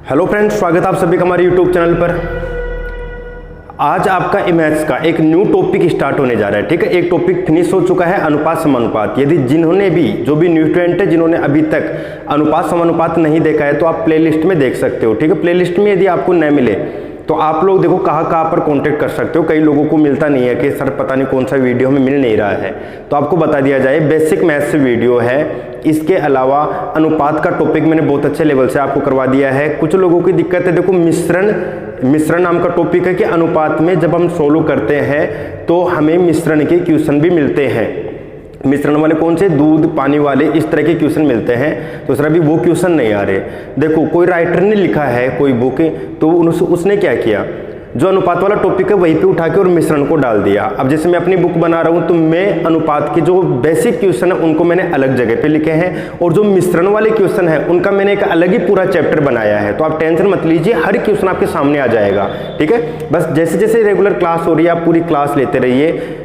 Hello friends, स्वागत है आप सभी का हमारे यूट्यूब चैनल पर। आज आपका मैथ्स का एक न्यू टॉपिक स्टार्ट होने जा रहा है। ठीक है, एक टॉपिक फिनिश हो चुका है, अनुपात समानुपात। यदि जिन्होंने भी जो भी न्यू स्टूडेंट है जिन्होंने अभी तक अनुपात समानुपात नहीं देखा है तो आप प्लेलिस्ट में देख सकते हो। ठीक है, प्लेलिस्ट में यदि आपको न मिले तो आप लोग देखो कहाँ पर कांटेक्ट कर सकते हो। कई लोगों को मिलता नहीं है कि सर पता नहीं कौन सा वीडियो हमें मिल नहीं रहा है, तो आपको बता दिया जाए बेसिक मैथ्स वीडियो है। इसके अलावा अनुपात का टॉपिक मैंने बहुत अच्छे लेवल से आपको करवा दिया है। कुछ लोगों की दिक्कत है, देखो मिश्रण नाम का टॉपिक है कि अनुपात में जब हम सोल्व करते हैं तो हमें मिश्रण के क्वेश्चन भी मिलते हैं। मिश्रण वाले कौन से, दूध पानी वाले, इस तरह के क्वेश्चन मिलते हैं। तो सर अभी वो क्वेश्चन नहीं आ रहे। देखो कोई राइटर ने लिखा है कोई बुक, तो उसने क्या किया, जो अनुपात वाला टॉपिक है वहीं पे उठा के और मिश्रण को डाल दिया। अब जैसे मैं अपनी बुक बना रहा हूं तो मैं अनुपात के जो बेसिक क्वेश्चन है उनको मैंने अलग जगह पे लिखे हैं, और जो मिश्रण वाले क्वेश्चन है उनका मैंने एक अलग ही पूरा चैप्टर बनाया है। तो आप टेंशन मत लीजिए, हर क्वेश्चन आपके सामने आ जाएगा। ठीक है, बस जैसे जैसे रेगुलर क्लास हो रही है आप पूरी क्लास लेते रहिए।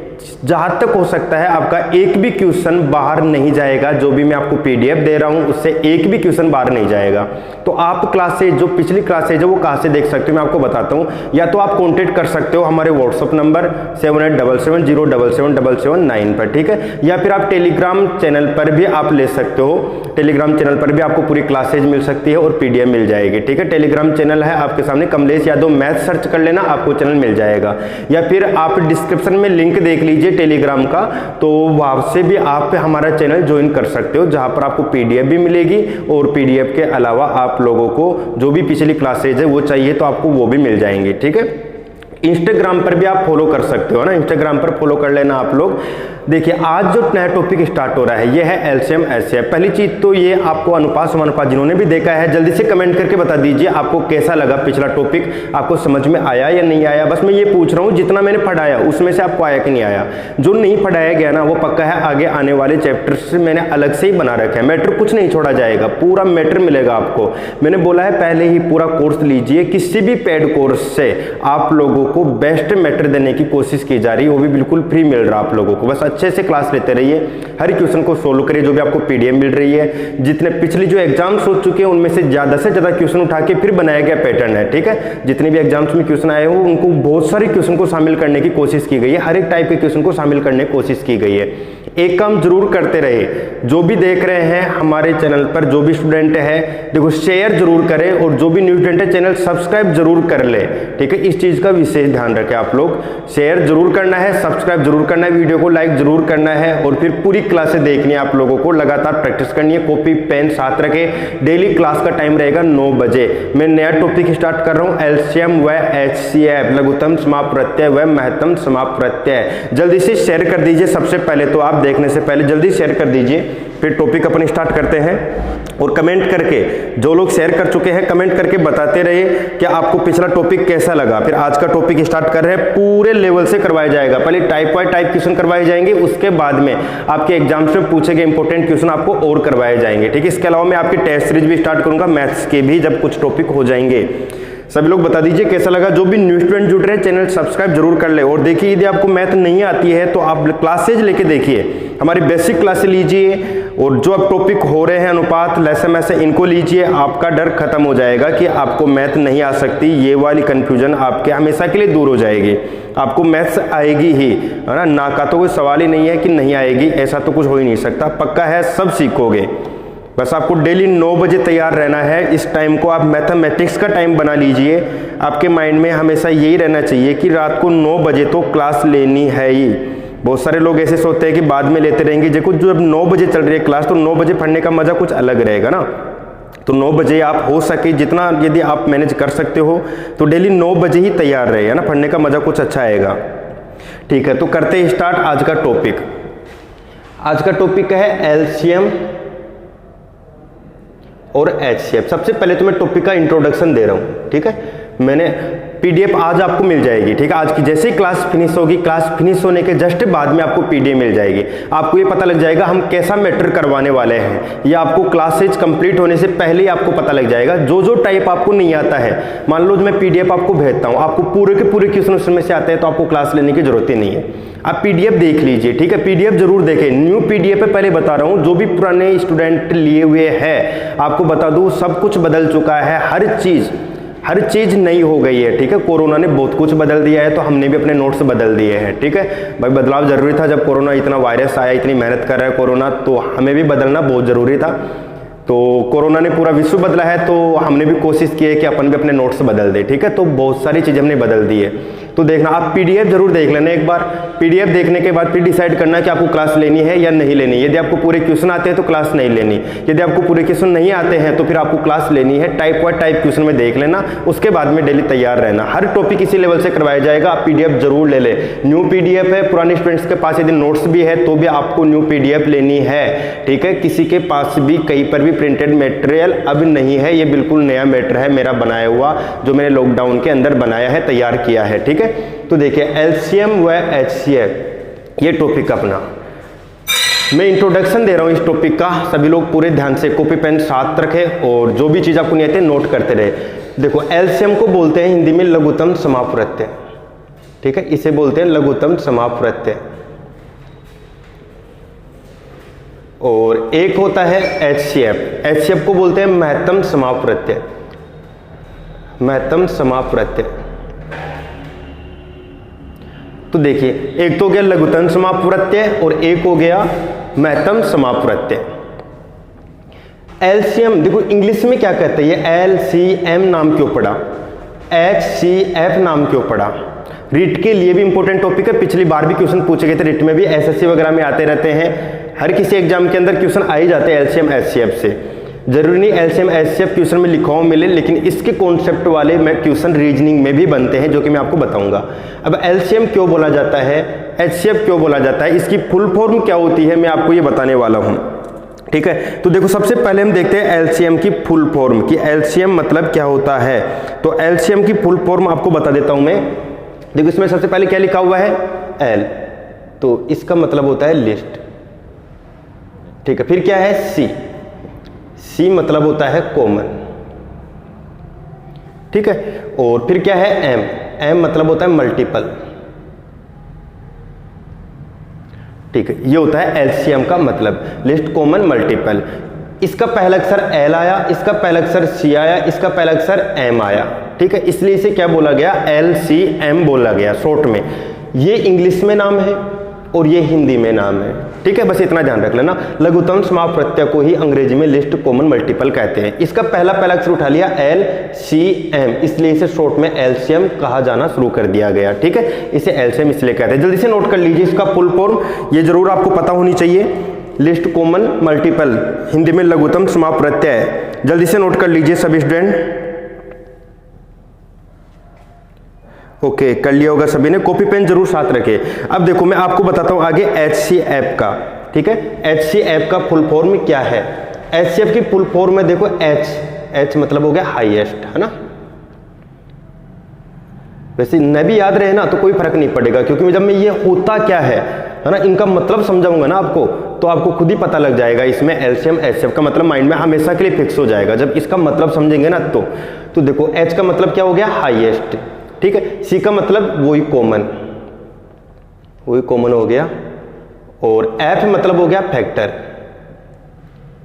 जहां तक हो सकता है आपका एक भी क्वेश्चन बाहर नहीं जाएगा। जो भी मैं आपको पीडीएफ दे रहा हूं उससे एक भी क्वेश्चन बाहर नहीं जाएगा। तो आप क्लास से जो पिछली क्लास है जो वो कहां से देख सकते हो मैं आपको बताता हूं। या तो आप कांटेक्ट कर सकते हो हमारे व्हाट्सअप नंबर 7877077779 पर। ठीक है, या फिर आप टेलीग्राम चैनल पर भी आप ले सकते हो। टेलीग्राम चैनल पर भी आपको पूरी क्लासेज मिल सकती है और पीडीएफ मिल जाएगी। ठीक है, टेलीग्राम चैनल है आपके सामने, कमलेश यादव मैथ सर्च कर लेना, आपको चैनल मिल जाएगा। या फिर आप डिस्क्रिप्शन में लिंक देख लीजिए टेलीग्राम का, तो वहां से भी आप हमारा चैनल ज्वाइन कर सकते हो, जहां पर आपको पीडीएफ भी मिलेगी और पीडीएफ के अलावा आप लोगों को जो भी पिछली क्लासेज है वो चाहिए तो आपको वो भी मिल जाएंगे। ठीक है, इंस्टाग्राम पर भी आप फॉलो कर सकते हो ना, इंस्टाग्राम पर फॉलो कर लेना आप लोग। देखिए आज जो नया टॉपिक स्टार्ट हो रहा है ये है एलसीएम एचसीएफ। पहली चीज तो ये आपको अनुपात समानुपात जिन्होंने भी देखा है जल्दी से कमेंट करके बता दीजिए आपको कैसा लगा पिछला टॉपिक, आपको समझ में आया या नहीं आया। बस मैं ये पूछ रहा हूँ जितना मैंने पढ़ाया उसमें से आपको आया कि नहीं आया। जो नहीं पढ़ाया गया ना वो पक्का है आगे आने वाले चैप्टर से मैंने अलग से ही बना रखा है। मैटर कुछ नहीं छोड़ा जाएगा, पूरा मैटर मिलेगा आपको। मैंने बोला है पहले ही पूरा कोर्स लीजिए, किसी भी पेड कोर्स से आप लोगों को बेस्ट मैटर देने की कोशिश की जा रही है, वो भी बिल्कुल फ्री मिल रहा है आप लोगों को। बस अच्छे से क्लास लेते रहिए, हर क्वेश्चन को सोल्व करिए जो भी आपको पीडीएफ मिल रही है। जितने पिछली जो एग्जाम्स हो चुके हैं उनमें से ज्यादा से ज्यादा क्वेश्चन उठा के फिर बनाया गया पैटर्न है। ठीक है, जितने भी एग्जाम्स में क्वेश्चन आए हो उनको बहुत सारे क्वेश्चन को शामिल करने की कोशिश की गई है, हर एक टाइप के क्वेश्चन को शामिल करने की कोशिश की गई है। एक काम जरूर करते रहे, जो भी देख रहे हैं हमारे चैनल पर, जो भी स्टूडेंट है देखो शेयर जरूर करें, और जो भी न्यू स्टूडेंट है चैनल सब्सक्राइब जरूर कर ले। ठीक है, इस चीज का विशेष ध्यान रखें आप लोग, शेयर जरूर करना है, सब्सक्राइब जरूर करना है, वीडियो को लाइक जरूर करना है, और फिर पूरी क्लासें देखनी है आप लोगों को, लगातार प्रैक्टिस करनी है, कॉपी पेन साथ रखें। डेली क्लास का टाइम रहेगा 9 बजे। मैं नया टॉपिक स्टार्ट कर रहा हूं एलसीएम व एचसीएफ, लघुत्तम समाप्त प्रत्यय व महत्तम समाप्त प्रत्यय। जल्दी से शेयर कर दीजिए, सबसे पहले तो आप देखने से पहले जल्दी शेयर कर दीजिए, फिर टॉपिक अपन स्टार्ट करते हैं। और कमेंट करके जो लोग शेयर कर चुके हैं कमेंट करके बताते रहिए कि आपको पिछला टॉपिक कैसा लगा। फिर आज का टॉपिक स्टार्ट कर रहे हैं, पूरे लेवल से करवाया जाएगा। पहले टाइप वाइज टाइप क्वेश्चन करवाए जाएंगे, उसके बाद में आपके एग्जाम्स में पूछे गए इंपॉर्टेंट क्वेश्चन आपको और करवाए जाएंगे। ठीक है, इसके अलावा मैं आपके टेस्ट सीरीज भी स्टार्ट करूंगा मैथ्स के भी, जब कुछ टॉपिक हो जाएंगे। सभी लोग बता दीजिए कैसा लगा। जो भी न्यू स्टूडेंट जुड़ रहे हैं चैनल सब्सक्राइब जरूर कर ले। और देखिए यदि आपको मैथ नहीं आती है तो आप क्लासेज लेके देखिए, हमारी बेसिक क्लासेज लीजिए, और जो अब टॉपिक हो रहे हैं अनुपात लैसे मैसे इनको लीजिए। आपका डर खत्म हो जाएगा कि आपको मैथ नहीं आ सकती, ये वाली कंफ्यूजन आपके हमेशा के लिए दूर हो जाएगी। आपको मैथ्स आएगी ही, है ना, ना का तो कोई सवाल ही नहीं है कि नहीं आएगी, ऐसा तो कुछ हो ही नहीं सकता, पक्का है सब सीखोगे। बस आपको डेली 9 बजे तैयार रहना है। इस टाइम को आप मैथमेटिक्स का टाइम बना लीजिए। आपके माइंड में हमेशा यही रहना चाहिए कि रात को 9 बजे तो क्लास लेनी है ही। बहुत सारे लोग ऐसे सोचते हैं कि बाद में लेते रहेंगे। देखो जब 9 बजे चल रही है क्लास तो 9 बजे पढ़ने का मजा कुछ अलग रहेगा ना। तो 9 बजे आप हो सके जितना यदि आप मैनेज कर सकते हो तो डेली 9 बजे ही तैयार रहे, है ना, पढ़ने का मजा कुछ अच्छा आएगा। ठीक है, तो करते हैं स्टार्ट आज का टॉपिक। आज का टॉपिक है एलसीएम और एचसीएफ। सबसे पहले तो मैं टॉपिक का इंट्रोडक्शन दे रहा हूं। ठीक है, मैंने पीडीएफ आज आपको मिल जाएगी, ठीक है। आज की जैसे ही क्लास फिनिश होगी, क्लास फिनिश होने के जस्ट बाद में आपको पीडीएफ मिल जाएगी। आपको ये पता लग जाएगा हम कैसा मैटर करवाने वाले हैं, ये आपको क्लासेज कंप्लीट होने से पहले ही आपको पता लग जाएगा। जो जो टाइप आपको नहीं आता है, मान लो मैं पीडीएफ आपको भेजता हूँ, आपको पूरे के पूरे क्वेश्चन उसमें से आते हैं तो आपको क्लास लेने की जरूरत ही नहीं है। आप पीडीएफ देख लीजिए, ठीक है, पीडीएफ जरूर देखें। न्यू पीडीएफ है, पहले बता रहा हूँ, जो भी पुराने स्टूडेंट लिए हुए हैं आपको बता दूँ सब कुछ बदल चुका है, हर चीज नई हो गई है, ठीक है। कोरोना ने बहुत कुछ बदल दिया है, तो हमने भी अपने नोट्स बदल दिए हैं, ठीक है भाई। बदलाव जरूरी था, जब कोरोना इतना वायरस आया, इतनी मेहनत कर रहा है कोरोना, तो हमें भी बदलना बहुत जरूरी था। तो कोरोना ने पूरा विश्व बदला है, तो हमने भी कोशिश की है कि अपन भी अपने नोट्स बदल दे, ठीक है। तो बहुत सारी चीजें हमने बदल दी है, तो देखना आप पीडीएफ जरूर देख लेना एक बार। पीडीएफ देखने के बाद फिर डिसाइड करना कि आपको क्लास लेनी है या नहीं लेनी। यदि आपको पूरे क्वेश्चन आते हैं तो क्लास नहीं लेनी, यदि आपको पूरे क्वेश्चन नहीं आते हैं तो फिर आपको क्लास लेनी है। टाइप वाइज टाइप क्वेश्चन में देख लेना, उसके बाद में डेली तैयार रहना। हर टॉपिक इसी लेवल से करवाया जाएगा, आप पीडीएफ जरूर ले ले। न्यू पीडीएफ है, पुराने स्टूडेंट्स के पास यदि नोट्स भी है तो भी आपको न्यू पीडीएफ लेनी है, ठीक है। किसी के पास भी कहीं पर भी प्रिंटेड मटेरियल अब नहीं है, ये बिल्कुल नया मैटर है मेरा बनाया हुआ, जो मैंने लॉकडाउन के अंदर बनाया है, तैयार किया है, ठीक है। तो देखिए एलसीएम व एचसीएफ ये टॉपिक अपना, मैं इंट्रोडक्शन दे रहा हूं इस टॉपिक का, सभी लोग पूरे ध्यान से कॉपी पेन साथ रखें और जो भी चीज आपको नहीं आती नोट करते रहे। देखो एलसीएम को बोलते हैं हिंदी में लघुत्तम समापप्रत्यय, ठीक है, इसे बोलते हैं लघुत्तम समापप्रत्यय। और एक होता है एचसीएफ, एचसीएफ को बोलते हैं महत्तम समापप्रत्यय, महत्तम समापप्रत्यय। तो देखिए एक तो हो गया लघुत्तम समापप्रत्यय और एक हो गया महत्तम समापप्रत्यय। एलसीएम देखो इंग्लिश में क्या कहते हैं, ये एलसीएम नाम क्यों पड़ा, एचसीएफ नाम क्यों पड़ा। रीट के लिए भी इंपॉर्टेंट टॉपिक है, पिछली बार भी क्वेश्चन पूछे गए थे रीट में भी, एसएससी वगैरह में आते रहते हैं, हर किसी एग्जाम के अंदर क्वेश्चन आ ही जाते हैं एलसीएम एचसीएफ से। जरूरी नहीं एलसीएम एचसीएफ क्वेश्चन में लिखा हुआ मिले, लेकिन इसके कॉन्सेप्ट वाले में क्वेश्चन रीजनिंग में भी बनते हैं, जो कि मैं आपको बताऊंगा। अब एलसीएम क्यों बोला जाता है, एचसीएफ क्यों बोला जाता है, इसकी फुल फॉर्म क्या होती है, मैं आपको ये बताने वाला हूं, ठीक है। तो देखो सबसे पहले हम देखते हैं एलसीएम की फुल फॉर्म कि एलसीएम मतलब क्या होता है। तो एलसीएम की फुल फॉर्म आपको बता देता हूं मैं। देखो इसमें सबसे पहले क्या लिखा हुआ है, एल, तो इसका मतलब होता है लिस्ट, ठीक है। फिर क्या है सी, सी मतलब होता है कॉमन, ठीक है। और फिर क्या है एम, एम मतलब होता है मल्टीपल, ठीक है। ये होता है एलसीएम का मतलब, लिस्ट कॉमन मल्टीपल। इसका पहला अक्षर एल आया, इसका पहला अक्षर सी आया, इसका पहला अक्षर एम आया, ठीक है। इसलिए इसे क्या बोला गया, एलसीएम बोला गया शॉर्ट में। ये इंग्लिश में नाम है और ये हिंदी में नाम है, ठीक है। बस इतना ध्यान रख लेना, लघुत्तम समापप्रत्यय को ही अंग्रेजी में लिस्ट कॉमन मल्टीपल कहते हैं। इसका पहला अक्षर उठा लिया एल सी एम, इसलिए इसे शॉर्ट में एलसीएम कहा जाना शुरू कर दिया गया, ठीक है। इसे एलसीएम इसलिए कहते हैं। जल्दी से नोट कर लीजिए इसका फुल फॉर्म, ये जरूर आपको पता होनी चाहिए। लिस्ट कॉमन मल्टीपल, हिंदी में लघुत्तम समापप्रत्यय। जल्दी से नोट कर लीजिए सभी स्टूडेंट। ओके, कर लिया होगा सभी ने, कॉपी पेन जरूर साथ रखे। अब देखो मैं आपको बताता हूं आगे एचसीएफ का, ठीक है। एचसीएफ का फुल फॉर्म क्या है, एचसीएफ की फुल फॉर्म में देखो एच, एच मतलब हो गया हाईएस्ट, है ना। वैसे न भी याद रहे ना तो कोई फर्क नहीं पड़ेगा, क्योंकि जब मैं ये होता क्या है ना, इनका मतलब समझाऊंगा ना आपको, तो आपको खुद ही पता लग जाएगा इसमें एलसीएम एचसीएफ का मतलब माइंड में हमेशा के लिए फिक्स हो जाएगा जब इसका मतलब समझेंगे ना। तो देखो एच का मतलब क्या हो गया, हाईएस्ट, ठीक है। सी का मतलब वही कॉमन हो गया। और एफ मतलब हो गया फैक्टर,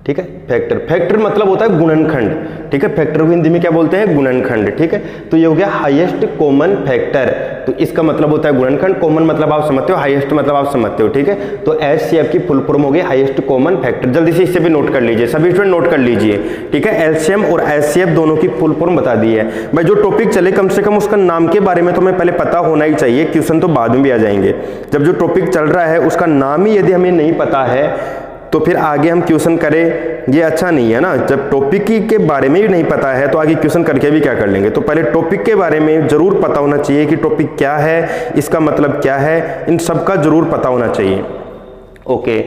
ठीक है। फैक्टर मतलब होता है गुणनखंड, ठीक है। फैक्टर को हिंदी में क्या बोलते हैं, गुणनखंड, ठीक है। तो ये हो गया हाईएस्ट कॉमन फैक्टर, तो इसका मतलब होता है गुणनखंड। कॉमन मतलब आप समझते हो, हाईएस्ट मतलब आप समझते हो, ठीक है। तो एचसीएफ की फुल फॉर्म हो गई हाईएस्ट कॉमन फैक्टर। जल्दी से इससे भी नोट कर लीजिए, सभी स्टूडेंट नोट कर लीजिए, ठीक है। एलसीएम और एचसीएफ दोनों की फुल फॉर्म बता दी है भाई। जो टॉपिक चले कम से कम उसका नाम के बारे में तो हमें पहले पता होना ही चाहिए, क्वेश्चन तो बाद में भी आ जाएंगे। जब जो टॉपिक चल रहा है उसका नाम ही यदि हमें नहीं पता है तो फिर आगे हम क्वेश्चन करें, ये अच्छा नहीं है ना। जब टॉपिक के बारे में ही नहीं पता है तो आगे क्वेश्चन करके भी क्या कर लेंगे। तो पहले टॉपिक के बारे में जरूर पता होना चाहिए कि टॉपिक क्या है, इसका मतलब क्या है, इन सब का जरूर पता होना चाहिए। ओके,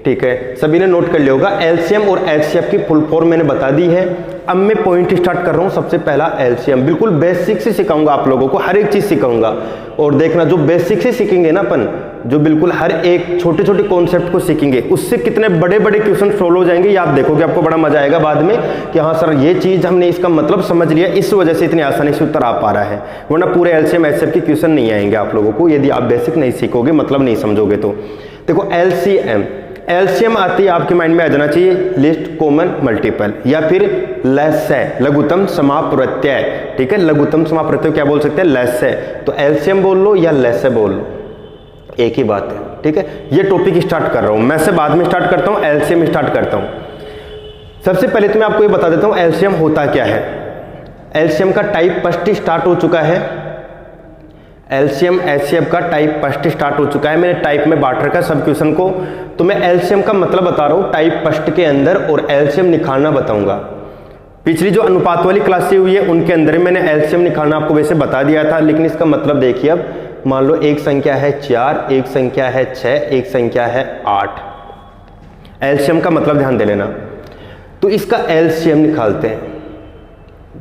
ठीक है, सभी ने नोट कर लिया होगा। एलसीएम और एचसीएफ की फुल फॉर्म मैंने बता दी है। अब मैं पॉइंट स्टार्ट कर रहा हूं। सबसे पहला एलसीएम, बिल्कुल बेसिक से सिखाऊंगा आप लोगों को, हर एक चीज सिखाऊंगा। और देखना जो बेसिक से सीखेंगे ना अपन, जो बिल्कुल हर एक छोटे छोटे कॉन्सेप्ट को सीखेंगे, उससे कितने बड़े बड़े क्वेश्चन सोल्व हो जाएंगे ये आप देखोगे। आपको बड़ा मजा आएगा बाद में कि हाँ सर ये चीज हमने इसका मतलब समझ लिया, इस वजह से इतनी आसानी से उत्तर आ पा रहा है। वरना पूरे एलसीएम एचसीएफ के क्वेश्चन नहीं आएंगे आप लोगों को यदि आप बेसिक नहीं सीखोगे, मतलब नहीं समझोगे तो। देखो एलसीएम, एलसीएम आती है आपके माइंड में आ जाना चाहिए लिस्ट कॉमन मल्टीपल, या फिर लसय लघुत्तम समाप्रत्यय। ठीक है, लघुत्तम समाप्रत्यय क्या बोल सकते हैं, लसय। तो एलसीएम बोल लो या लसय बोल लो, एक ही बात है। ठीक है, ये टॉपिक स्टार्ट कर रहा हूं मैं, से बाद में स्टार्ट करता हूं, एलसीएम स्टार्ट करता हूं। सबसे पहले तो मैं आपको ये बता देता हूं एलसीएम होता क्या है। एलसीएम का टाइप फर्स्ट स्टार्ट हो चुका है। एलसीएम एचसीएफ का टाइप फर्स्ट स्टार्ट हो चुका है। मैंने टाइप में बांट रखा है सब क्वेश्चन को, तो मैं एलसीएम का मतलब बता रहा हूं टाइप फर्स्ट के अंदर, और एलसीएम निकालना बताऊंगा। पिछली जो अनुपात वाली क्लासें हुई है उनके अंदर मैंने एलसीएम निकालना आपको वैसे बता दिया था, लेकिन इसका मतलब देखिए, अब मान लो एक संख्या है 4, एक संख्या है 6, एक संख्या है 8। एलसीएम का मतलब ध्यान दे लेना। तो इसका एलसीएम निकालते हैं।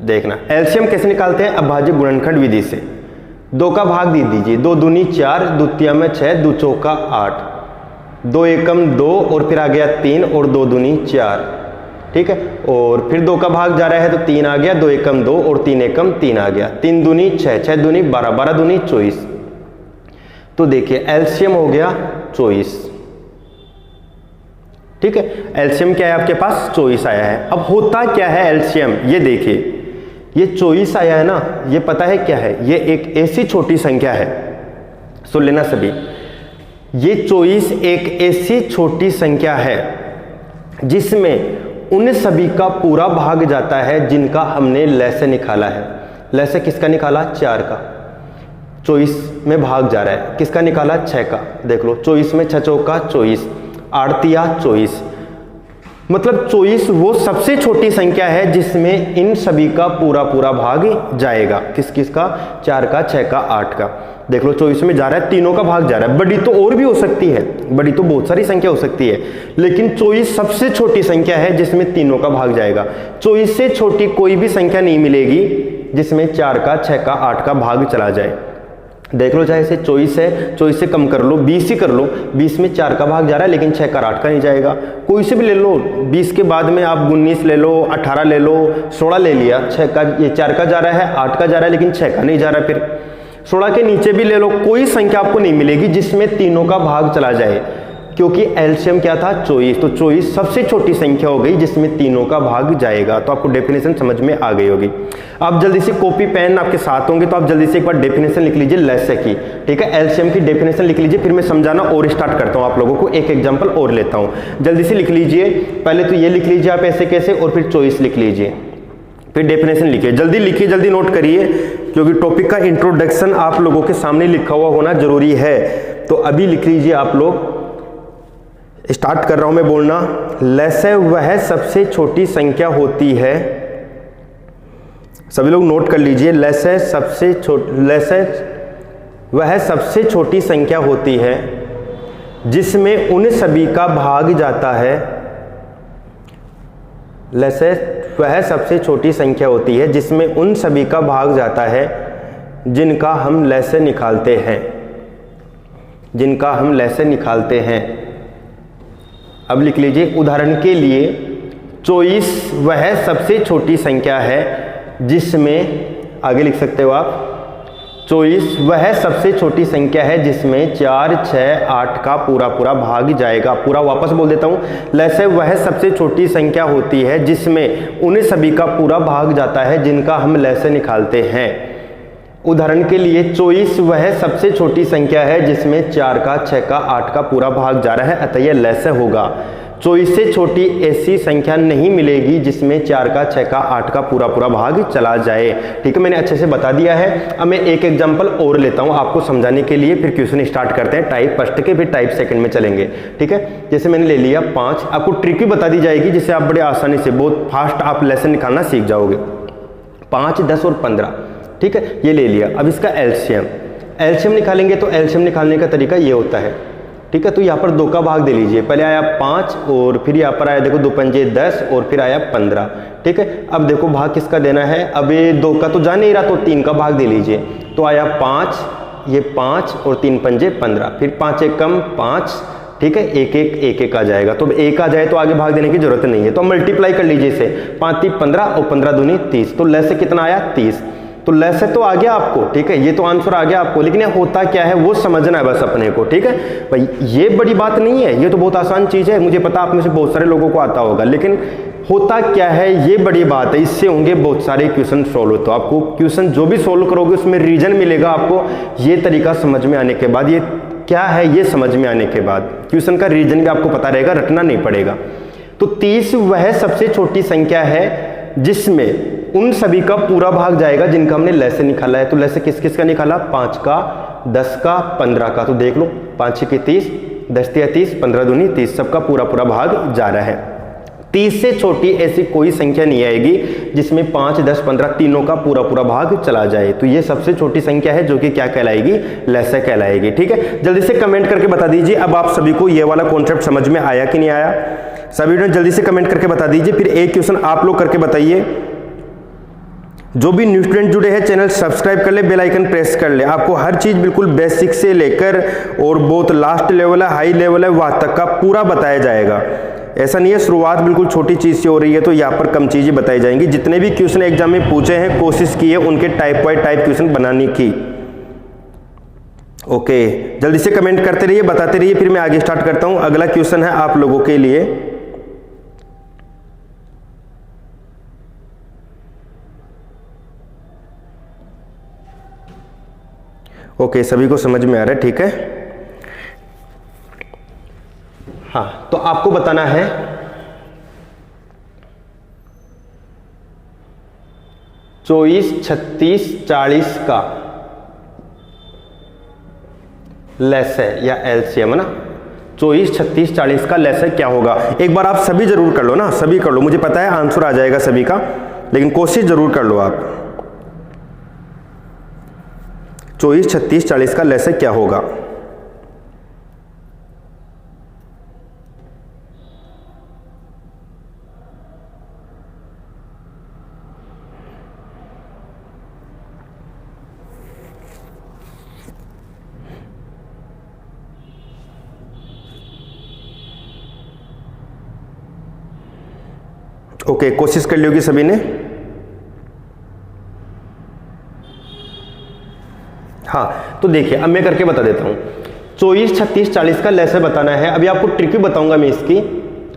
देखना एलसीएम कैसे निकालते हैं, अभाज्य गुणनखंड विधि से। 2 का भाग दे दीजिए, 2 दूनी 4, द्वितीय में 6, 2 चौका 8, 2 एकम 2 और फिर आ गया 3 और 2 दूनी 4। ठीक है, और फिर 2 का भाग जा रहा है तो 3 आ गया, 2 एकम 2 और 3 एकम 3 आ गया, 3 दूनी 6, 6 दूनी 12, 12 दूनी 24। तो देखिए एलसीएम हो गया 24। ठीक है, एलसीएम क्या है आपके पास, 24 आया है। अब होता क्या है एलसीएम, ये देखिए, ये 24 आया है ना, ये पता है क्या है, ये एक ऐसी छोटी संख्या है, सुन लेना सभी, ये 24 एक ऐसी छोटी संख्या है जिसमें उन सभी का पूरा भाग जाता है जिनका हमने लसय निकाला है। लसय किसका निकाला, 4 का। 24 में भाग जा रहा है, किसका निकाला, 6 का। देख लो 24 में 6 चौका 24, 8 तिया 24, मतलब 24 वो सबसे छोटी संख्या है जिसमें इन सभी का पूरा पूरा भाग जाएगा। किस किस का, 4 का, 6 का, 8 का। देख लो 24 में जा रहा है, तीनों का भाग जा रहा है। बड़ी तो और भी हो सकती है, बड़ी तो बहुत सारी संख्या हो सकती है, लेकिन 24 सबसे छोटी संख्या है जिसमें तीनों का भाग जाएगा। 24 से छोटी कोई भी संख्या नहीं मिलेगी जिसमें 4 का, 6 का, 8 का भाग चला जाए। देख लो, चाहे से 24 है, 24 से कम कर लो, 20 ही कर लो, 20 में 4 का भाग जा रहा है लेकिन 6 का 8 का नहीं जाएगा। कोई से भी ले लो, 20 के बाद में आप 19 ले लो, 18 ले लो, 16 ले लिया, 6 का, ये 4 का जा रहा है, 8 का जा रहा है लेकिन 6 का नहीं जा रहा। फिर 16 के नीचे भी ले लो, कोई संख्या आपको नहीं मिलेगी जिसमें तीनों का भाग चला जाए, क्योंकि एलसीएम क्या था, 24। तो 24 सबसे छोटी संख्या हो गई जिसमें तीनों का भाग जाएगा। तो आपको डेफिनेशन समझ में आ गई होगी। आप जल्दी से कॉपी पेन आपके साथ होंगे तो आप जल्दी से एक बार डेफिनेशन लिख लीजिए लसय की। ठीक है, एलसीएम की डेफिनेशन लिख लीजिए, फिर मैं समझाना और स्टार्ट करता हूँ आप लोगों को। एक एग्जाम्पल और लेता हूँ, जल्दी से लिख लीजिए। पहले तो ये लिख लीजिए आप ऐसे कैसे, और फिर 24 लिख लीजिए, फिर डेफिनेशन लिखिए। जल्दी लिखिए, जल्दी नोट करिए, क्योंकि टॉपिक का इंट्रोडक्शन आप लोगों के सामने लिखा हुआ होना जरूरी है। तो अभी लिख लीजिए आप लोग, स्टार्ट कर रहा हूं मैं बोलना। लसय वह सबसे छोटी संख्या होती है, सभी लोग नोट कर लीजिए, लसय वह सबसे छोटी संख्या होती है जिसमें उन सभी का भाग जाता है। लसय वह सबसे छोटी संख्या होती है जिसमें उन सभी का भाग जाता है जिनका हम लसय निकालते हैं, जिनका हम लसय निकालते हैं। अब लिख लीजिए, उदाहरण के लिए 24 वह सबसे छोटी संख्या है जिसमें, आगे लिख सकते हो आप, 24 वह सबसे छोटी संख्या है जिसमें 4, 6, 8 का पूरा पूरा भाग जाएगा। पूरा वापस बोल देता हूं, लसय वह सबसे छोटी संख्या होती है जिसमें उन्हें सभी का पूरा भाग जाता है जिनका हम लसय निकालते हैं। उदाहरण के लिए 24 वह सबसे छोटी संख्या है जिसमें 4 का, 6 का, 8 का पूरा भाग जा रहा है, अतः यह लसय होगा। 24 से छोटी ऐसी संख्या नहीं मिलेगी जिसमें 4 का, 6 का, 8 का पूरा पूरा भाग चला जाए। ठीक है, मैंने अच्छे से बता दिया है। अब मैं एक एग्जांपल और लेता हूं आपको समझाने के लिए, फिर क्वेश्चन स्टार्ट करते हैं टाइप फर्स्ट के, फिर टाइप सेकंड में चलेंगे। ठीक है, जैसे मैंने ले लिया 5, आपको ट्रिक भी बता दी जाएगी जिससे आप बड़े आसानी से बहुत फास्ट आप लेसन निकालना सीख जाओगे। 5, 10 और 15, ठीक है, ये ले लिया। अब इसका एलसीएम निकालेंगे तो एलसीएम निकालने का तरीका ये होता है, ठीक है। तो यहाँ पर 2 का भाग दे लीजिए, पहले आया 5 और फिर यहाँ पर आया देखो 2 पंजे 10 और फिर आया 15, ठीक है। अब देखो भाग किसका देना है, अब ये 2 का तो जा नहीं रहा तो 3 का भाग दे लीजिए, तो आया 5, ये 5 और 3 पंजे 15, फिर 5 एक कम 5, ठीक है, एक एक आ जाएगा, तो 1 आ जाए तो आगे भाग देने की जरूरत नहीं है। तो मल्टीप्लाई कर लीजिए इसे, 5 3 15 और 15 दूनी 30, तो लैसे कितना आया 30, तो लैसे तो आ गया आपको, ठीक है, ये तो आंसर आ गया आपको, लेकिन ये होता क्या है वो समझना है बस अपने को, ठीक है भाई। ये बड़ी बात नहीं है, ये तो बहुत आसान चीज है, मुझे पता आप में से बहुत सारे लोगों को आता होगा, लेकिन होता क्या है ये बड़ी बात है। इससे होंगे बहुत सारे क्वेश्चन सोल्व, तो आपको क्वेश्चन जो भी सोल्व करोगे उसमें रीजन मिलेगा आपको, ये तरीका समझ में आने के बाद, ये क्या है ये समझ में आने के बाद क्वेश्चन का रीजन भी आपको पता रहेगा, रटना नहीं पड़ेगा। तो 30 वह सबसे छोटी संख्या है जिसमें उन सभी का पूरा भाग जाएगा जिनका हमने लैसे निकाला है। तो लैसे किस किस का निकाला, 5 का, 10 का, 15 का, तो देख लो 5 6 30, 10 3 30, 15 दूनी 30, सबका पूरा पूरा भाग जा रहा है। 30 से छोटी ऐसी कोई संख्या नहीं आएगी जिसमें 5 10 15 तीनों का पूरा पूरा भाग चला जाए, तो ये सबसे छोटी संख्या है जो कि क्या कहलाएगी, लैसे कहलाएगी, ठीक है। जल्दी से कमेंट करके बता दीजिए अब आप सभी को ये वाला कॉन्सेप्ट समझ में आया कि नहीं आया, सभी ने जल्दी से कमेंट करके बता दीजिए। फिर एक क्वेश्चन आप लोग करके बताइए, जो भी न्यू स्टूडेंट जुड़े हैं चैनल सब्सक्राइब कर ले, बेल आइकन प्रेस कर ले, आपको हर चीज बिल्कुल बेसिक से लेकर और बहुत लास्ट लेवल है, हाई लेवल है, वहां तक का पूरा बताया जाएगा। ऐसा नहीं है शुरुआत बिल्कुल छोटी चीज से हो रही है तो यहाँ पर कम चीजें बताई जाएंगी। जितने भी क्वेश्चन एग्जाम में पूछे हैं कोशिश की है उनके टाइप बाय टाइप क्वेश्चन बनाने की। ओके, जल्दी से कमेंट करते रहिए, बताते रहिए, फिर मैं आगे स्टार्ट करता हूं। अगला क्वेश्चन है आप लोगों के लिए, ओके सभी को समझ में आ रहा है, ठीक है। हाँ, तो आपको बताना है 24 36 40 का लैसे या एलसीएम है ना, 24 36 40 का लैसे क्या होगा। एक बार आप सभी जरूर कर लो ना, सभी कर लो, मुझे पता है आंसर आ जाएगा सभी का, लेकिन कोशिश जरूर कर लो आप। 24 36 40 का लैसे क्या होगा। ओके, कोशिश कर ली होगी सभी ने। हाँ, तो देखिए अब मैं करके बता देता हूं। 24 36 40 का लैसे बताना है। अभी आपको ट्रिक भी बताऊंगा मैं इसकी,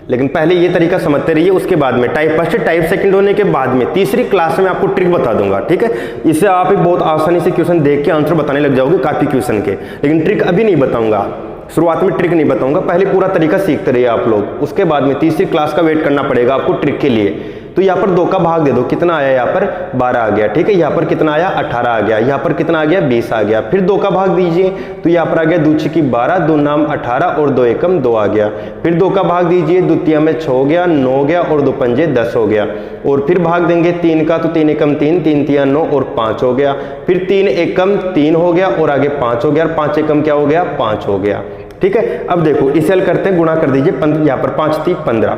लेकिन पहले ये तरीका समझते रहिए, उसके बाद में टाइप फर्स्ट टाइप सेकंड होने के बाद में तीसरी क्लास में आपको ट्रिक बता दूंगा, ठीक है। इससे आप एक बहुत आसानी से क्वेश्चन देख के आंसर बताने लग जाओगे काफी क्वेश्चन के, लेकिन ट्रिक अभी नहीं बताऊंगा, शुरुआत में ट्रिक नहीं बताऊंगा, पहले पूरा तरीका सीखते रहिए आप लोग, उसके बाद में तीसरी क्लास का वेट करना पड़ेगा आपको ट्रिक के लिए। तो यहाँ पर 2 का भाग दे दो, कितना आया, यहाँ पर 12 आ गया, ठीक है। यहाँ पर कितना आया, 18 आ गया, यहाँ पर कितना आ गया, 20 आ गया। फिर 2 का भाग दीजिए, तो यहाँ पर आ गया 2 6 12, 2 नाम 18 और 2 एकम 2 आ गया। फिर 2 का भाग दीजिए, 2 3 में 6 हो गया, 9 हो गया और 2 पंजे 10 हो गया। और फिर भाग देंगे 3 का, तो 3 एकम 3, 3 3 9 और 5 हो गया। फिर 3 एकम 3 हो गया और आगे 5 हो गया, और 5 एकम क्या हो गया, 5 हो गया, ठीक है। अब देखो इसे हल करते हैं, गुणा कर दीजिए, यहाँ पर 5 3 15,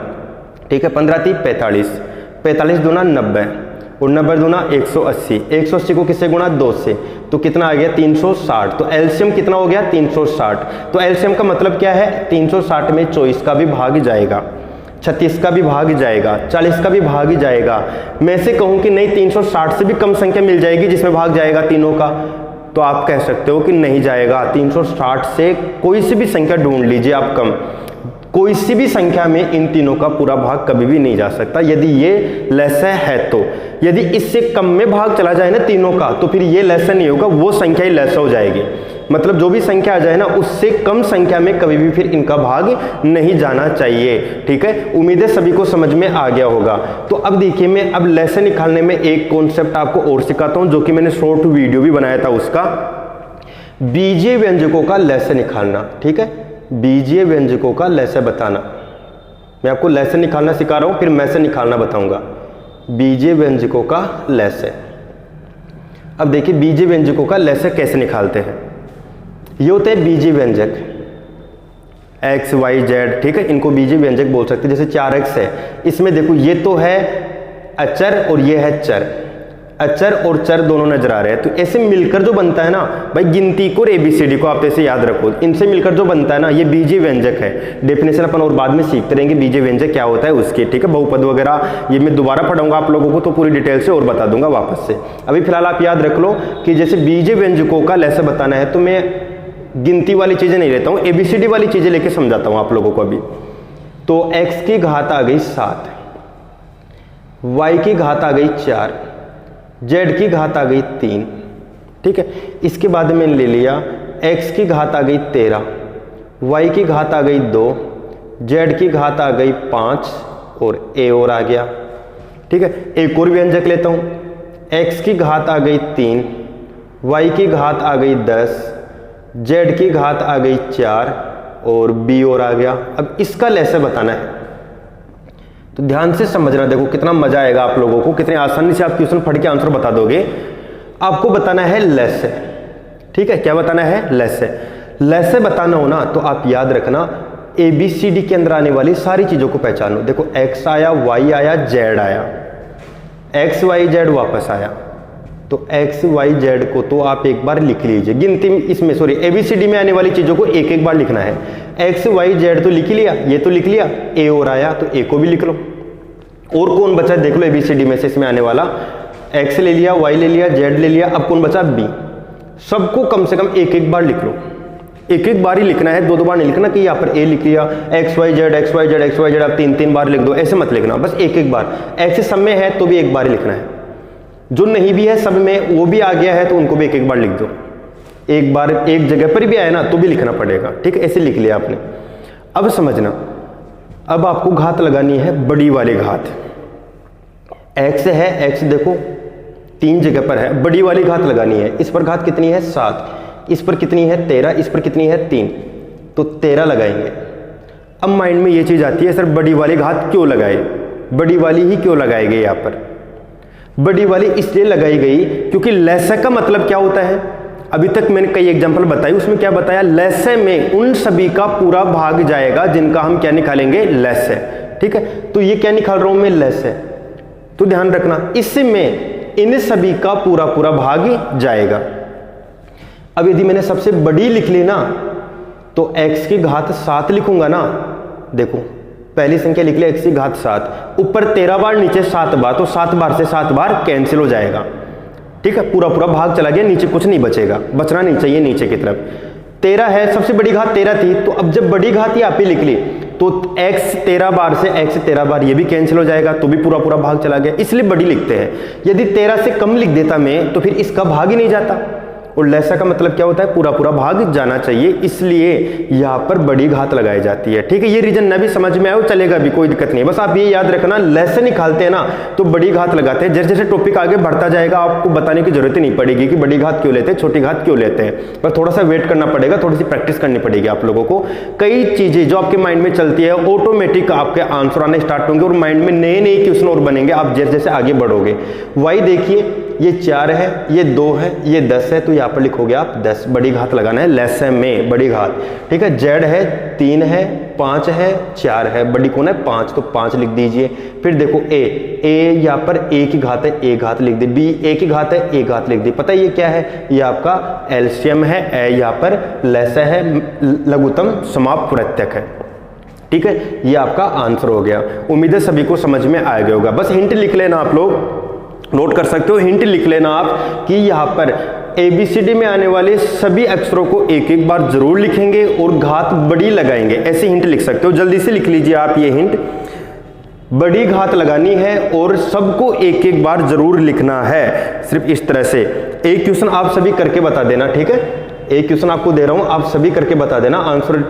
ठीक है, 15 3 45, 45 दूना 90 और 90 दूना 180, 180 को किससे गुणा, 2 से, तो कितना आ गया 360। तो एलसीएम कितना हो गया 360। तो एलसीएम का मतलब क्या है, 360 में 24 का भी भाग जाएगा, 36 का भी भाग जाएगा, 40 का भी भाग जाएगा। मैं से कहूं कि नहीं 360 से भी कम संख्या मिल जाएगी जिसमें भाग जाएगा तीनों का, तो आप कह सकते हो कि नहीं जाएगा। 360 से कोई सी भी संख्या ढूंढ लीजिए आप कम, कोई सी भी संख्या में इन तीनों का पूरा भाग कभी भी नहीं जा सकता यदि ये लैसे है तो। यदि इससे कम में भाग चला जाए ना तीनों का, तो फिर ये लैसे नहीं होगा, वो संख्या ही लैसे हो जाएगी। मतलब जो भी संख्या आ जाए ना उससे कम संख्या में कभी भी फिर इनका भाग नहीं जाना चाहिए, ठीक है। उम्मीद है सभी को समझ में आ गया होगा। तो अब देखिए मैं अब लैसे निकालने में एक कॉन्सेप्ट आपको और सिखाता हूं, जो कि मैंने शॉर्ट वीडियो भी बनाया था उसका, बीजीय व्यंजकों का लैसे निकालना, ठीक है। बीजीय व्यंजकों का लैसे बताना, मैं आपको लैसे निकालना सिखा रहा हूं, फिर मैं से निकालना बताऊंगा। बीजीय व्यंजकों का लैसे। अब देखिए बीजीय व्यंजकों का लैसे कैसे निकालते हैं। ये होते हैं बीजीय व्यंजक, एक्स वाई जेड, ठीक है, इनको बीजीय व्यंजक बोल सकते हैं। जैसे 4x है, इसमें देखो ये तो है अचर और ये है चर, अचर और चर दोनों नजर आ रहे हैं, तो ऐसे मिलकर जो बनता है ना भाई, गिनती को और एबीसीडी को आप ऐसे याद रखो, इनसे मिलकर जो बनता है ना ये बीजीय व्यंजक है। डेफिनेशन अपन और बाद में सीखते रहेंगे बीजीय व्यंजक क्या होता है उसके, ठीक है। बहुपद वगैरह ये मैं दोबारा पढ़ाऊंगा आप लोगों को, तो पूरी डिटेल से और बता दूंगा वापस से। अभी फिलहाल आप याद रख लो कि जैसे बीजीय व्यंजकों का लेसे बताना है तो मैं गिनती वाली चीजें नहीं लेता हूं, एबीसीडी वाली चीजें लेके समझाता हूं आप लोगों को अभी। तो x की घात आ गई 7, y की घात आ गई 4, z की घात आ गई 3, ठीक है। इसके बाद मैंने ले लिया x की घात आ गई 13, y की घात आ गई 2, z की घात आ गई 5 और a और आ गया, ठीक है। एक और व्यंजक लेता हूं, x की घात आ गई 3, y की घात आ गई 10, z की घात आ गई 4 और b और आ गया। अब इसका लेसे बताना है, तो ध्यान से समझना, देखो कितना मजा आएगा आप लोगों को, कितने आसानी से आप क्वेश्चन पढ़ के आंसर बता दोगे। आपको बताना है लेसे, ठीक है। क्या बताना है? लेसे। लेसे बताना हो ना तो आप याद रखना एबीसीडी के अंदर आने वाली सारी चीजों को पहचानो। देखो x आया, y आया, z आया, x y z वापस आया, तो x y z को तो आप एक बार लिख लीजिए। गिनती में इसमें सॉरी एबीसीडी में आने वाली चीजों को एक एक बार लिखना है। x y z तो लिख लिया, ये तो लिख लिया, a और आया तो a को भी लिख लो। और कौन बचा देख लो एबीसीडी में से, इसमें आने वाला x ले लिया, y ले लिया, z ले लिया, अब कौन बचा b। सबको कम से कम एक एक बार लिख लो, एक एक बार ही लिखना है, दो दो बार नहीं लिखना कि यहाँ पर a लिख लिया, x y z x y z x y z आप तीन तीन बार लिख दो, ऐसे मत लिखना, बस एक एक बार। x सब में है तो भी एक बार ही लिखना है, जो नहीं भी है सब में वो भी आ गया है तो उनको भी एक एक बार लिख दो। एक बार एक जगह पर भी आया ना तो भी लिखना पड़ेगा, ठीक है। ऐसे लिख लिया आपने। अब समझना, अब आपको घात लगानी है बड़ी वाली घात। x है, x देखो 3 जगह पर है, बड़ी वाली घात लगानी है। इस पर घात कितनी है? 7, इस पर कितनी है? 13, इस पर कितनी है? 3, तो 13 लगाएंगे। अब माइंड में ये चीज आती है, सर बड़ी वाली घात क्यों लगाई, बड़ी वाली ही क्यों लगाई गई? यहाँ पर बड़ी वाली इसलिए लगाई गई क्योंकि लेसे का मतलब क्या होता है, अभी तक मैंने कई एग्जांपल बताई, उसमें क्या बताया, लेसे में उन सभी का पूरा भाग जाएगा जिनका हम क्या निकालेंगे? लेसे, ठीक है। तो ये क्या निकाल रहा हूं मैं? लेसे। तो ध्यान रखना इसमें इन सभी का पूरा पूरा भाग जाएगा। अब यदि मैंने सबसे बड़ी लिख ली ना तो x की घात 7 लिखूंगा ना, देखो पहली संख्या लिख लिया x की घात 7, ऊपर 13 बार, नीचे 7 बार, तो 7 बार से 7 बार कैंसिल हो जाएगा, ठीक है। पूरा पूरा भाग चला गया, नीचे कुछ नहीं बचेगा, बचना नहीं चाहिए नीचे की तरफ। 13 है, सबसे बड़ी घात 13 थी, तो अब जब बड़ी घात यहाँ पे लिख ली तो x 13 बार से x 13 बार ये भी कैंसिल हो जाएगा, तो भी पूरा पूरा भाग चला गया, इसलिए बड़ी लिखते हैं। यदि 13 से कम लिख देता मैं तो फिर इसका भाग ही नहीं जाता, और लेसा का मतलब क्या होता है? पूरा पूरा भाग जाना चाहिए, इसलिए यहाँ पर बड़ी घात लगाई जाती है, ठीक है। ये रीजन न भी समझ में आए चलेगा भी, कोई दिक्कत नहीं, बस आप ये याद रखना लेसे निकालते हैं ना तो बड़ी घात लगाते हैं। जैसे जैसे टॉपिक आगे बढ़ता जाएगा आपको बताने की जरूरत ही नहीं पड़ेगी कि बड़ी घात क्यों लेते हैं, छोटी घात क्यों लेते हैं, पर थोड़ा सा वेट करना पड़ेगा, थोड़ी सी प्रैक्टिस करनी पड़ेगी आप लोगों को। कई चीजें जो आपके माइंड में चलती है ऑटोमेटिक आपके आंसर आने स्टार्ट होंगे और माइंड में नए नए क्वेश्चन और बनेंगे आप जैसे जैसे आगे बढ़ोगे। वाई देखिए, ये 4 है, ये 2 है, ये 10 है, तो यहाँ पर लिखोगे आप 10, बड़ी घात लगाना है लेसे में, बड़ी घात, ठीक है। z है, 3 है, 5 है, 4 है, बड़ी कौन है? 5, तो 5 लिख दीजिए। फिर देखो a यहाँ पर a की घात है, a घात लिख दी, b a की घात है, a घात लिख दी। पता है ये क्या है? ये आपका एलसीएम है, यहाँ पर लेसे है, लघुत्तम समाप्त प्रत्यक है, ठीक है। ये आपका आंसर हो गया। उम्मीद है सभी को समझ में आ गया होगा। बस हिंट लिख लेना, आप लोग नोट कर सकते हो, हिंट लिख लेना आप कि यहाँ पर एबीसीडी में आने वाले सभी अक्षरों को एक एक बार जरूर लिखेंगे और घात बड़ी लगाएंगे, ऐसे हिंट लिख सकते हो। जल्दी से लिख लीजिए आप ये हिंट, बड़ी घात लगानी है और सबको एक एक बार जरूर लिखना है, सिर्फ इस तरह से। एक क्वेश्चन आप सभी करके बता देना, ठीक है। एक क्वेश्चन आपको दे रहा हूं, आप सभी करके बता देना, आंसर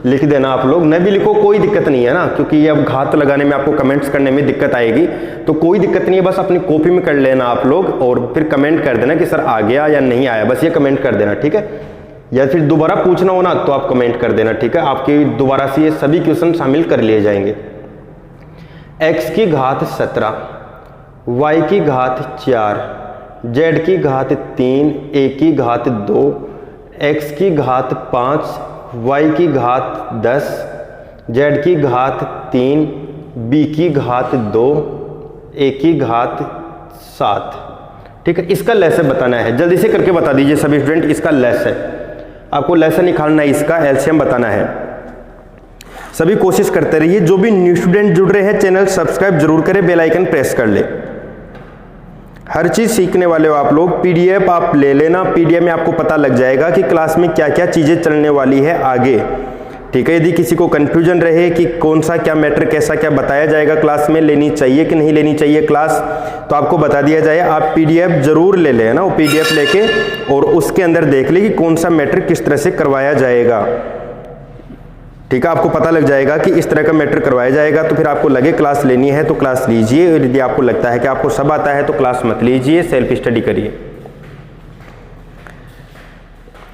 लिख देना। आप लोग न भी लिखो कोई दिक्कत नहीं है ना, क्योंकि ये अब घात लगाने में आपको कमेंट्स करने में दिक्कत आएगी, तो कोई दिक्कत नहीं है, बस अपनी कॉपी में कर लेना आप लोग और फिर कमेंट कर देना कि सर आ गया या नहीं आया, बस ये कमेंट कर देना, ठीक है। या फिर दोबारा पूछना हो ना तो आप कमेंट कर देना, ठीक है। आपके दोबारा से ये सभी क्वेश्चन शामिल कर लिए जाएंगे। x की घात 17, y की घात 4, z की घात 3, a की घात 2, x की घात 5, y की घात 10, z की घात 3, b की घात 2, a की घात 7। ठीक है, इसका लेस बताना है, जल्दी से करके बता दीजिए सभी स्टूडेंट, इसका लेस है, आपको लेस निकालना है, इसका एलसीएम बताना है। सभी कोशिश करते रहिए। जो भी न्यू स्टूडेंट जुड़ रहे हैं चैनल सब्सक्राइब जरूर करें, बेल आइकन प्रेस कर ले। हर चीज सीखने वाले हो आप लोग, पीडीएफ आप ले लेना, पीडीएफ में आपको पता लग जाएगा कि क्लास में क्या क्या चीजें चलने वाली है आगे। ठीक है, यदि किसी को कंफ्यूजन रहे कि कौन सा क्या मैटर कैसा क्या बताया जाएगा क्लास में, लेनी चाहिए कि नहीं लेनी चाहिए क्लास, तो आपको बता दिया जाए, आप पीडीएफ जरूर ले लें ना, वो पीडीएफ लेके और उसके अंदर देख ले कि कौन सा मैटर किस तरह से करवाया जाएगा। ठीक है, आपको पता लग जाएगा कि इस तरह का मैटर करवाया जाएगा, तो फिर आपको लगे क्लास लेनी है तो क्लास लीजिए, और यदि आपको लगता है कि आपको सब आता है तो क्लास मत लीजिए, सेल्फ स्टडी करिए।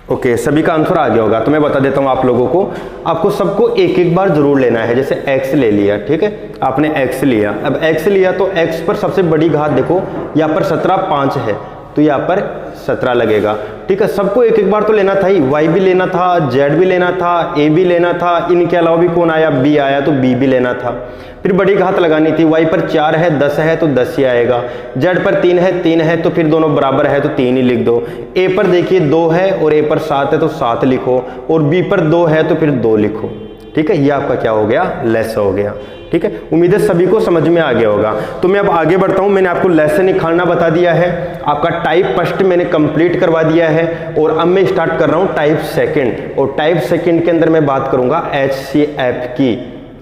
ओके, सभी का आंसर आ गया होगा, तो मैं बता देता हूं आप लोगों को, आपको सबको एक एक बार जरूर लेना है। जैसे x ले लिया, ठीक है, आपने x लिया, अब x लिया तो x पर सबसे बड़ी घात देखो, यहाँ पर 17 5 है, तो यहाँ पर 17 लगेगा। ठीक है, सबको एक एक बार तो लेना था ही, y भी लेना था, z भी लेना था, a भी लेना था, इनके अलावा भी कौन आया, b आया, तो b भी लेना था। फिर बड़ी घात लगानी थी, y पर 4 है 10 है तो 10 ही आएगा, z पर 3 है तो फिर दोनों बराबर है तो 3 ही लिख दो, a पर देखिए 2 है और a पर 7 है तो 7 लिखो, और b पर 2 है तो फिर 2 लिखो। ठीक है, ये आपका क्या हो गया, लेस हो गया। ठीक है, उम्मीद है सभी को समझ में आ गया होगा। तो मैं अब आगे बढ़ता हूं, मैंने आपको लेस निकालना बता दिया है, आपका टाइप फर्स्ट मैंने कंप्लीट करवा दिया है, और अब मैं स्टार्ट कर रहा हूं टाइप सेकंड, और टाइप सेकंड के अंदर मैं बात करूंगा HCF की।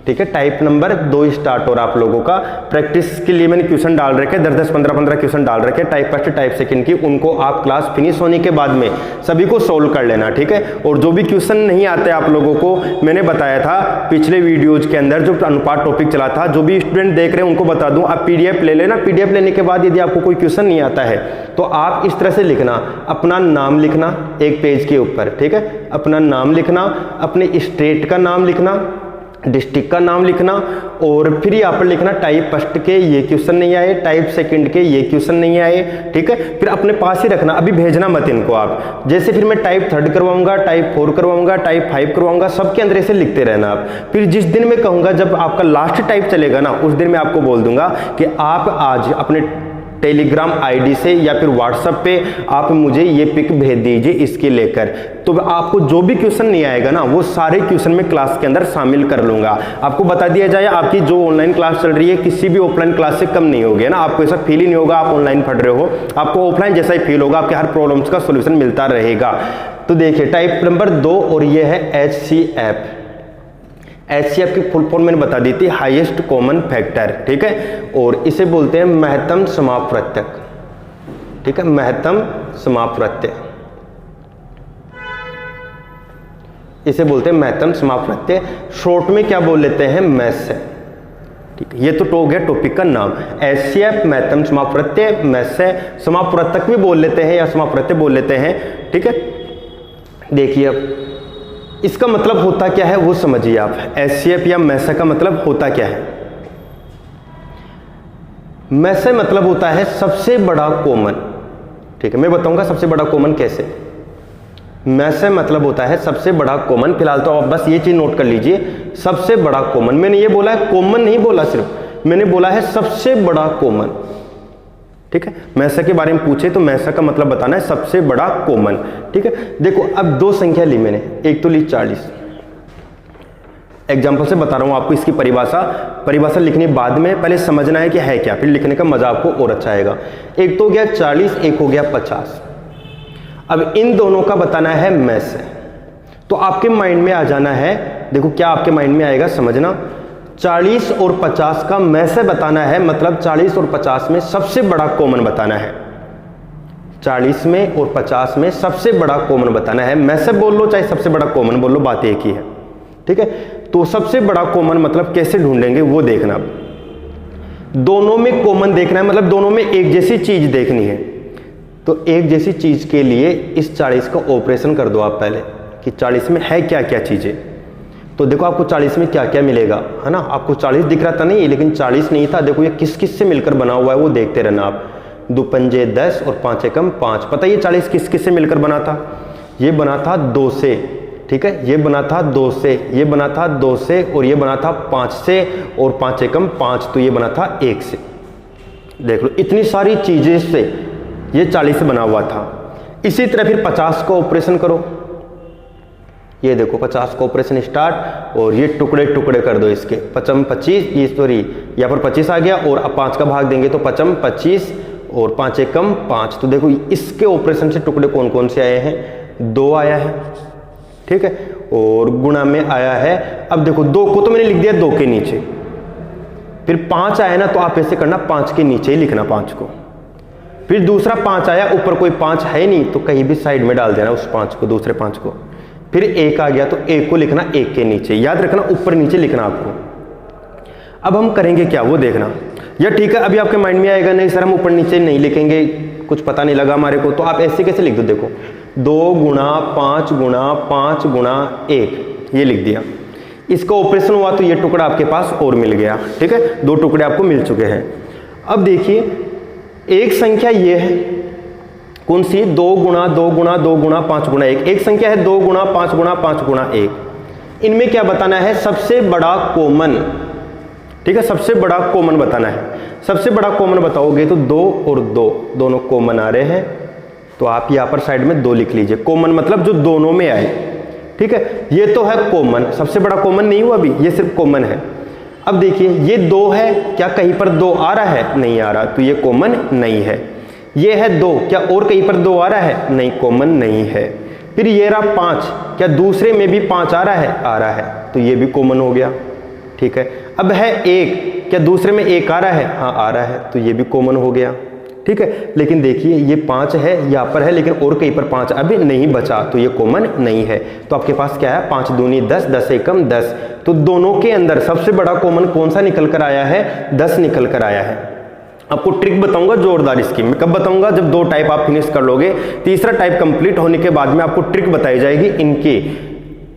ठीक है, टाइप नंबर 2 स्टार्ट हो रहा आप लोगों का। प्रैक्टिस के लिए मैंने क्वेश्चन डाल रखे 10-10 15-15 क्वेश्चन डाल रखे टाइप फर्स्ट टाइप सेकंड की, उनको आप क्लास फिनिश होने के बाद में सभी को सोल्व कर लेना। ठीक है, और जो भी क्वेश्चन नहीं आते आप लोगों को, मैंने बताया था पिछले वीडियोज के अंदर जो अनुपात टॉपिक चला था, जो भी स्टूडेंट देख रहे हैं उनको बता दूं, आप पीडीएफ ले लेना, पीडीएफ लेने के बाद यदि आपको कोई क्वेश्चन नहीं आता है तो आप इस तरह से लिखना, अपना नाम लिखना एक पेज के ऊपर। ठीक है, अपना नाम लिखना, अपने स्टेट का नाम लिखना, डिस्ट्रिक्ट का नाम लिखना, और फिर यहाँ पर लिखना टाइप फर्स्ट के ये क्वेश्चन नहीं आए, टाइप सेकंड के ये क्वेश्चन नहीं आए। ठीक है, फिर अपने पास ही रखना, अभी भेजना मत इनको आप। जैसे फिर मैं टाइप 3 करवाऊंगा, टाइप 4 करवाऊंगा, टाइप 5 करवाऊंगा, सबके अंदर ऐसे लिखते रहना आप। फिर जिस दिन मैं कहूंगा जब आपका लास्ट टाइप चलेगा ना, उस दिन मैं आपको बोल दूंगा कि आप आज अपने टेलीग्राम आईडी से या फिर व्हाट्सएप पे आप मुझे ये पिक भेज दीजिए इसके लेकर, तो आपको जो भी क्वेश्चन नहीं आएगा ना, वो सारे क्वेश्चन में क्लास के अंदर शामिल कर लूंगा। आपको बता दिया जाए, आपकी जो ऑनलाइन क्लास चल रही है किसी भी ऑफलाइन क्लास से कम नहीं होगी ना, आपको ऐसा फील ही नहीं होगा आप ऑनलाइन पढ़ रहे हो, आपको ऑफलाइन जैसा ही फील होगा, आपके हर प्रॉब्लम्स का सोल्यूशन मिलता रहेगा। तो देखिए टाइप नंबर 2, और ये है HCF। HCF की फुल फॉर्म मैंने बता दी थी, हाईएस्ट कॉमन फैक्टर। ठीक है, और इसे बोलते हैं महत्तम समापवर्तक। ठीक है, महत्तम समापवर्तक, इसे बोलते हैं महत्तम समापवर्तक। शॉर्ट में क्या बोल लेते हैं, मैथ्स है। ठीक है, ये तो हो गया टॉपिक का नाम, HCF महत्तम समापवर्तक, मैथ्स है। समापवर्तक भी बोल लेते हैं या समापवर्तक बोल लेते हैं। ठीक है, देखिए अब इसका मतलब होता क्या है वो समझिए आप। HCF या मैथ्स का मतलब होता क्या है, मैथ्स मतलब होता है सबसे बड़ा कॉमन। ठीक है, मैं बताऊंगा सबसे बड़ा कॉमन कैसे। मैथ्स मतलब होता है सबसे बड़ा कॉमन, फिलहाल तो आप बस ये चीज नोट कर लीजिए, सबसे बड़ा कॉमन। मैंने ये बोला है कॉमन नहीं बोला, सिर्फ मैंने बोला है सबसे बड़ा कॉमन। ठीक है, मैथ्स के बारे में पूछे तो मैथ्स का मतलब बताना है सबसे बड़ा कॉमन। ठीक है, देखो अब 2 संख्या ली मैंने, एक तो ली 40, एग्जाम्पल से बता रहा हूं आपको इसकी परिभाषा लिखने बाद में पहले समझना है कि है क्या, फिर लिखने का मजा आपको और अच्छा आएगा। एक तो हो गया 40, एक हो गया 50। अब इन दोनों का बताना है मैथ्स है, तो आपके माइंड में आ जाना है, देखो क्या आपके माइंड में आएगा समझना, 40 और 50 का मैथ्स बताना है, मतलब 40 और 50 में सबसे बड़ा कॉमन बताना है। 40 में और 50 में सबसे बड़ा कॉमन बताना है, मैथ्स बोल लो चाहे सबसे बड़ा कॉमन बोल लो, बात एक ही है। ठीक है, तो सबसे बड़ा कॉमन मतलब कैसे ढूंढेंगे वो देखना, दोनों में कॉमन देखना है, मतलब दोनों में एक जैसी चीज देखनी है। तो एक जैसी चीज के लिए इस 40 का ऑपरेशन कर दो आप पहले, कि 40 में है क्या क्या चीजें। तो देखो आपको 40 में क्या क्या मिलेगा, है ना, आपको 40 दिख रहा था नहीं, लेकिन 40 नहीं था, देखो ये किस किस से मिलकर बना हुआ है वो देखते रहना आप। 2 पंजे 10 और 5 एकम 5, पता है ये 40 किस किस से मिलकर बना था, ये बना था 2 से। ठीक है, ये बना था 2 से, ये बना था 2 से, और ये बना था 5 से, और 5 एकम 5, तो ये बना था 1 से। देख लो इतनी सारी चीजें से ये 40 से बना हुआ था। इसी तरह फिर 50 को ऑपरेशन करो, ये देखो 50 को ऑपरेशन स्टार्ट, और ये टुकड़े टुकड़े कर दो इसके, 5 25, ये सॉरी यहाँ पर 25 आ गया, और अब 5 का भाग देंगे तो 5 25 और 5 एकम 5। तो देखो इसके ऑपरेशन से टुकड़े कौन कौन से आए हैं, 2 आया है, ठीक है, और गुणा में आया है। अब देखो 2 को तो मैंने लिख दिया 2 के नीचे, फिर 5 आया ना तो आप ऐसे करना 5 के नीचे ही लिखना 5 को, फिर दूसरा 5 आया, ऊपर कोई 5 है नहीं तो कहीं भी साइड में डाल देना उस 5 को, दूसरे 5 को, फिर 1 आ गया तो 1 को लिखना 1 के नीचे, याद रखना ऊपर नीचे लिखना आपको। अब हम करेंगे क्या वो देखना, या ठीक है अभी आपके माइंड में आएगा नहीं सर हम ऊपर नीचे नहीं लिखेंगे, कुछ पता नहीं लगा हमारे को, तो आप ऐसे कैसे लिख दो, देखो 2 गुणा 5 गुणा 5 गुणा 1, ये लिख दिया। इसका ऑपरेशन हुआ तो ये टुकड़ा आपके पास और मिल गया, ठीक है, 2 टुकड़े आपको मिल चुके हैं। अब देखिए एक संख्या ये है, कौन सी, 2 गुणा 2 गुणा 2 गुणा 5 गुणा 1, एक संख्या है 2 गुणा 5 गुणा 5 गुणा 1। इनमें क्या बताना है, सबसे बड़ा कॉमन, ठीक है, सबसे बड़ा कॉमन बताना है। सबसे बड़ा कॉमन बताओगे तो 2 और 2 दोनों कॉमन आ रहे हैं, तो आप यहाँ पर साइड में 2 लिख लीजिए, कॉमन मतलब जो दोनों में आए, ठीक है, ये तो है कॉमन, सबसे बड़ा कॉमन नहीं हुआ अभी, ये सिर्फ कॉमन है। अब देखिए ये 2 है, क्या कहीं पर 2 आ रहा है, नहीं आ रहा, तो ये कॉमन नहीं है। ये है 2, क्या और कहीं पर 2 आ रहा है, नहीं, कॉमन नहीं है। फिर ये रहा 5, क्या दूसरे में भी 5 आ रहा है, आ रहा है, तो ये भी कॉमन हो गया, ठीक है। अब है 1, क्या दूसरे में 1 आ रहा है, हाँ आ रहा है, तो ये भी कॉमन हो गया, ठीक है। लेकिन देखिए ये 5 है यहाँ पर है, लेकिन और कहीं पर 5 अभी नहीं बचा, तो ये कॉमन नहीं है। तो आपके पास क्या है, 5 दूनी 10, 10 एकम 10, तो दोनों के अंदर सबसे बड़ा कॉमन कौन सा निकल कर आया है, 10 निकल कर आया है। आपको ट्रिक बताऊंगा जोरदार इसकी, मैं कब बताऊंगा, जब 2 टाइप आप फिनिश कर लोगे, तीसरा टाइप कंप्लीट होने के बाद में आपको ट्रिक बताई जाएगी इनकी।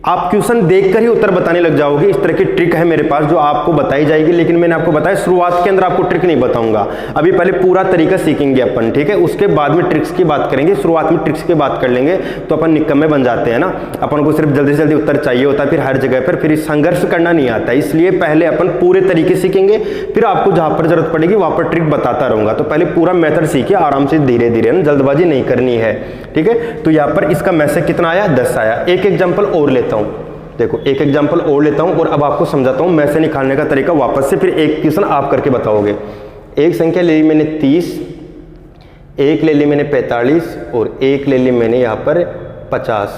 आप क्वेश्चन देखकर ही उत्तर बताने लग जाओगे, इस तरह की ट्रिक है मेरे पास जो आपको बताई जाएगी, लेकिन मैंने आपको बताया शुरुआत के अंदर आपको ट्रिक नहीं बताऊंगा, अभी पहले पूरा तरीका सीखेंगे अपन, ठीक है, उसके बाद में ट्रिक्स की बात करेंगे। शुरुआत में ट्रिक्स की बात कर लेंगे तो अपन निकम्मे बन जाते हैं ना, अपन को सिर्फ जल्दी से जल्दी उत्तर चाहिए होता है, फिर हर जगह पर फिर संघर्ष करना नहीं आता, इसलिए पहले अपन पूरे तरीके सीखेंगे, फिर आपको जहां पर जरूरत पड़ेगी वहां पर ट्रिक बताता रहूंगा। तो पहले पूरा मेथड सीखिए आराम से, धीरे धीरे ना, जल्दबाजी नहीं करनी है, ठीक है। तो यहाँ पर इसका मैसेज कितना आया, 10 आया। एक एग्जाम्पल और लेता हूँ, देखो एक एग्जाम्पल और लेता हूं और अब आपको समझाता हूं मैसे निकालने का तरीका वापस से, फिर एक क्वेश्चन आप करके बताओगे। एक संख्या ले ली मैंने 30, एक ले ली मैंने 45 और एक ले ली मैंने यहाँ पर 50,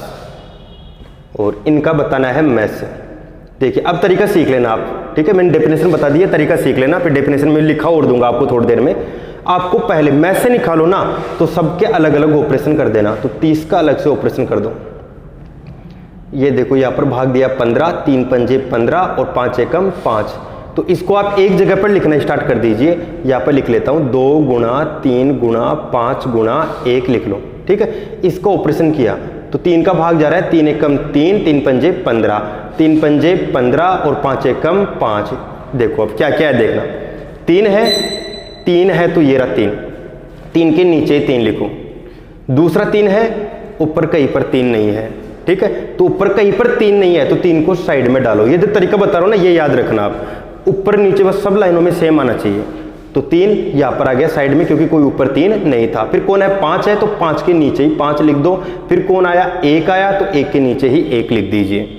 और इनका बताना है मैसे। देखिए अब तरीका सीख लेना आप, ठीक है, मैंने डेफिनेशन बता दिया, तरीका सीख लेना, फिर डेफिनेशन में लिखा और दूंगा आपको थोड़ी देर में। आपको पहले मैसे निकालो ना तो सबके अलग अलग ऑपरेशन कर देना, तो 30 का अलग से ऑपरेशन कर दो। ये देखो यहाँ पर भाग दिया 15, 3 पंजे 15 और 5 एकम 5, तो इसको आप एक जगह पर लिखना स्टार्ट कर दीजिए। यहाँ पर लिख लेता हूँ 2 गुणा 3 गुणा 5 गुणा 1 लिख लो, ठीक है। इसको ऑपरेशन किया तो 3 का भाग जा रहा है, 3 एकम 3, 3 पंजे 15, 3 पंजे 15 और 5 एकम 5। देखो अब क्या क्या है देखना, 3 है तो ये रहा 3 के नीचे 3 लिखो, दूसरा 3 है, ऊपर कहीं पर 3 नहीं है, ठीक है, तो ऊपर कहीं पर 3 नहीं है तो 3 को साइड में डालो। ये जो तरीका बता रहा हूं ना ये याद रखना आप, ऊपर नीचे बस सब लाइनों में सेम आना चाहिए। तो 3 यहाँ पर आ गया साइड में क्योंकि कोई ऊपर 3 नहीं था। फिर कौन है, 5 है तो 5 के नीचे ही 5 लिख दो। फिर कौन आया, 1 आया तो 1 के नीचे ही 1 लिख दीजिए।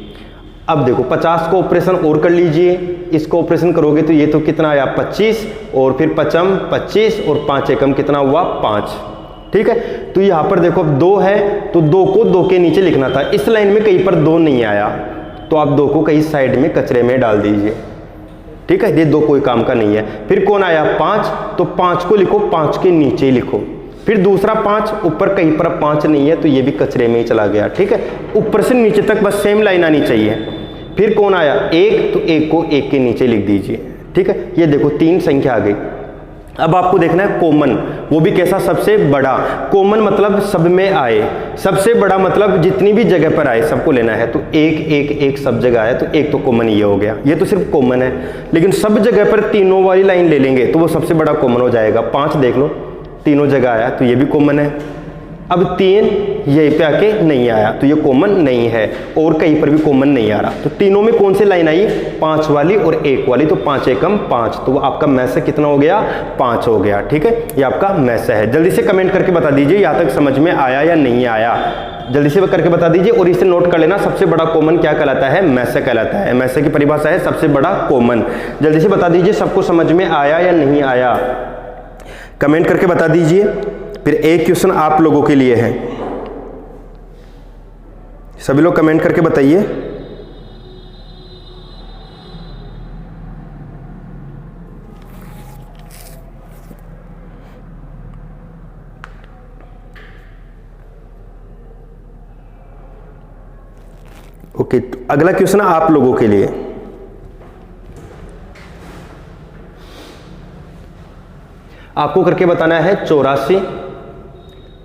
अब देखो 50 को ऑपरेशन और कर लीजिए, इसको ऑपरेशन करोगे तो ये तो कितना आया 25, और फिर 5 25 और 5 एकम कितना हुआ 5, ठीक है। तो यहाँ पर देखो 2 है तो 2 को 2 के नीचे लिखना था, इस लाइन में कहीं पर 2 नहीं आया तो आप 2 को कहीं साइड में कचरे में डाल दीजिए, ठीक है, ये 2 कोई काम का नहीं है। फिर कौन आया 5, तो 5 को लिखो 5 के नीचे ही लिखो। फिर दूसरा 5, ऊपर कहीं पर 5 नहीं है तो ये भी कचरे में ही चला गया, ठीक है। ऊपर से नीचे तक बस सेम लाइन आनी चाहिए। फिर कौन आया 1, तो 1 को 1 के नीचे लिख दीजिए, ठीक है। ये देखो 3 संख्या आ गई। अब आपको देखना है कॉमन, वो भी कैसा, सबसे बड़ा। कॉमन मतलब सब में आए, सबसे बड़ा मतलब जितनी भी जगह पर आए सबको लेना है। तो 1 1 1 सब जगह आया तो 1 तो कॉमन ये हो गया, ये तो सिर्फ कॉमन है। लेकिन सब जगह पर तीनों वाली लाइन ले लेंगे तो वो सबसे बड़ा कॉमन हो जाएगा। 5 देख लो तीनों जगह आया तो ये भी कॉमन है, अब 3 यहीं पे आके नहीं आया तो ये कॉमन नहीं है, और कहीं पर भी कॉमन नहीं आ रहा। तो तीनों में कौन सी लाइन आई? 5 वाली और 1 वाली। तो 5 एकम 5, तो आपका मैथ कितना हो गया? 5 हो गया। ठीक है, ये आपका मैथ है। जल्दी से कमेंट करके बता दीजिए यहाँ तक समझ में आया या नहीं आया, जल्दी से करके बता दीजिए। और इसे नोट कर लेना, सबसे बड़ा कॉमन क्या कहलाता है? मैथ कहलाता है। मैथ की परिभाषा है सबसे बड़ा कॉमन। जल्दी से बता दीजिए सबको समझ में आया या नहीं आया, कमेंट करके बता दीजिए। फिर एक क्वेश्चन आप लोगों के लिए है, सभी लोग कमेंट करके बताइए। ओके, तो अगला क्वेश्चन आप लोगों के लिए। आपको करके बताना है 84,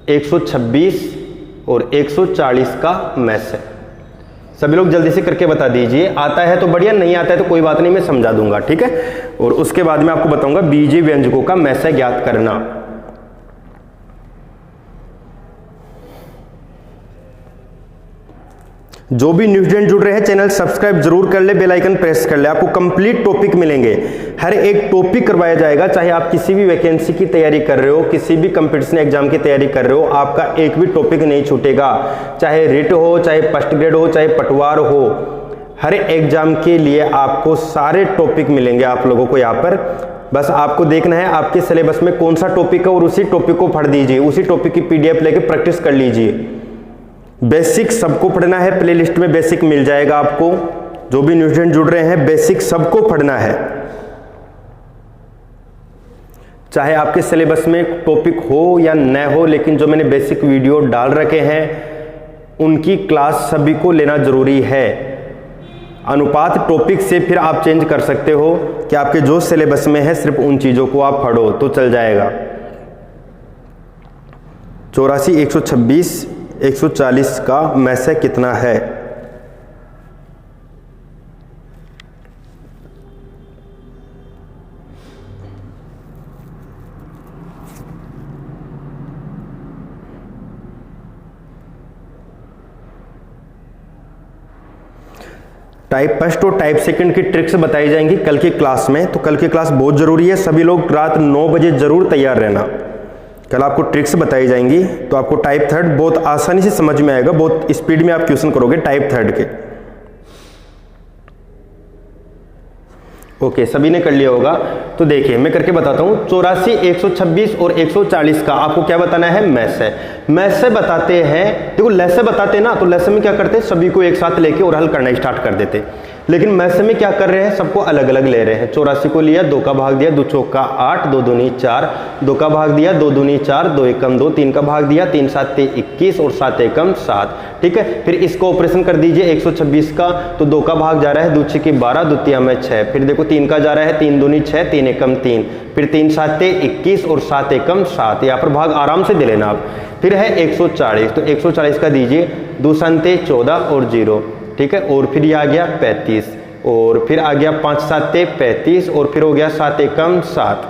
126 और 140 का मैथ है। सभी लोग जल्दी से करके बता दीजिए। आता है तो बढ़िया, नहीं आता है तो कोई बात नहीं, मैं समझा दूंगा। ठीक है, और उसके बाद में आपको बताऊंगा बीजीय व्यंजकों का मैथ ज्ञात करना। जो भी न्यू स्टूडेंट जुड़ रहे हैं चैनल सब्सक्राइब जरूर कर ले, बेल आइकन प्रेस कर ले। आपको कंप्लीट टॉपिक मिलेंगे, हर एक टॉपिक करवाया जाएगा। चाहे आप किसी भी वैकेंसी की तैयारी कर रहे हो, किसी भी कंपटीशन एग्जाम की तैयारी कर रहे हो, आपका एक भी टॉपिक नहीं छूटेगा। चाहे रिट हो, चाहे फर्स्ट ग्रेड हो, चाहे पटवार हो, हर एग्जाम के लिए आपको सारे टॉपिक मिलेंगे आप लोगों को यहाँ पर। बस आपको देखना है आपके सिलेबस में कौन सा टॉपिक है और उसी टॉपिक को पढ़ दीजिए, उसी टॉपिक की PDF लेके प्रैक्टिस कर लीजिए। बेसिक सबको पढ़ना है, प्लेलिस्ट में बेसिक मिल जाएगा आपको। जो भी न्यू स्टूडेंट जुड़ रहे हैं, बेसिक सबको पढ़ना है, चाहे आपके सिलेबस में टॉपिक हो या न हो, लेकिन जो मैंने बेसिक वीडियो डाल रखे हैं उनकी क्लास सभी को लेना जरूरी है। अनुपात टॉपिक से फिर आप चेंज कर सकते हो कि आपके जो सिलेबस में है सिर्फ उन चीजों को आप पढ़ो तो चल जाएगा। 84, 126, 140 का मैथ कितना है? टाइप फर्स्ट और टाइप सेकंड की ट्रिक्स बताई जाएंगी कल की क्लास में। तो कल की क्लास बहुत जरूरी है, सभी लोग रात 9 बजे जरूर तैयार रहना। कल आपको ट्रिक्स बताई जाएंगी, तो आपको टाइप थर्ड बहुत आसानी से समझ में आएगा, बहुत स्पीड में आप क्वेश्चन करोगे टाइप थर्ड के। ओके, सभी ने कर लिया होगा। तो देखिए मैं करके बताता हूं। 84, 126 और 140 का आपको क्या बताना है? मैथ है। मैथ से बताते हैं, देखो लेस से बताते हैं ना, तो लेस में क्या करते हैं, सभी को एक साथ लेके और हल करना स्टार्ट कर देते। लेकिन मैथ में क्या कर रहे हैं, सबको अलग अलग ले रहे हैं। 84 को लिया, 2 का भाग दिया, 2 चौका 8, 2 दूनी 4, 2 का भाग दिया, 2 दूनी 4, 2 एकम 2, 3 का भाग दिया, 3 7 21 और 7 एकम 7। ठीक है, फिर इसको ऑपरेशन कर दीजिए 126 का। तो 2 का भाग जा रहा है 2 6 12, द्वितीय में 6। फिर देखो 3 का जा रहा है 3 दूनी 6, 3 एकम 3, फिर 3 7 21 और 7 एकम 7। यहाँ पर भाग आराम से दे लेना आप। फिर है 140, तो 140 का दीजिए 2 संते 14 और 0। ठीक है, और फिर ये आ गया 35, और फिर आ गया 5 7 35, और फिर हो गया 7 एकम 7।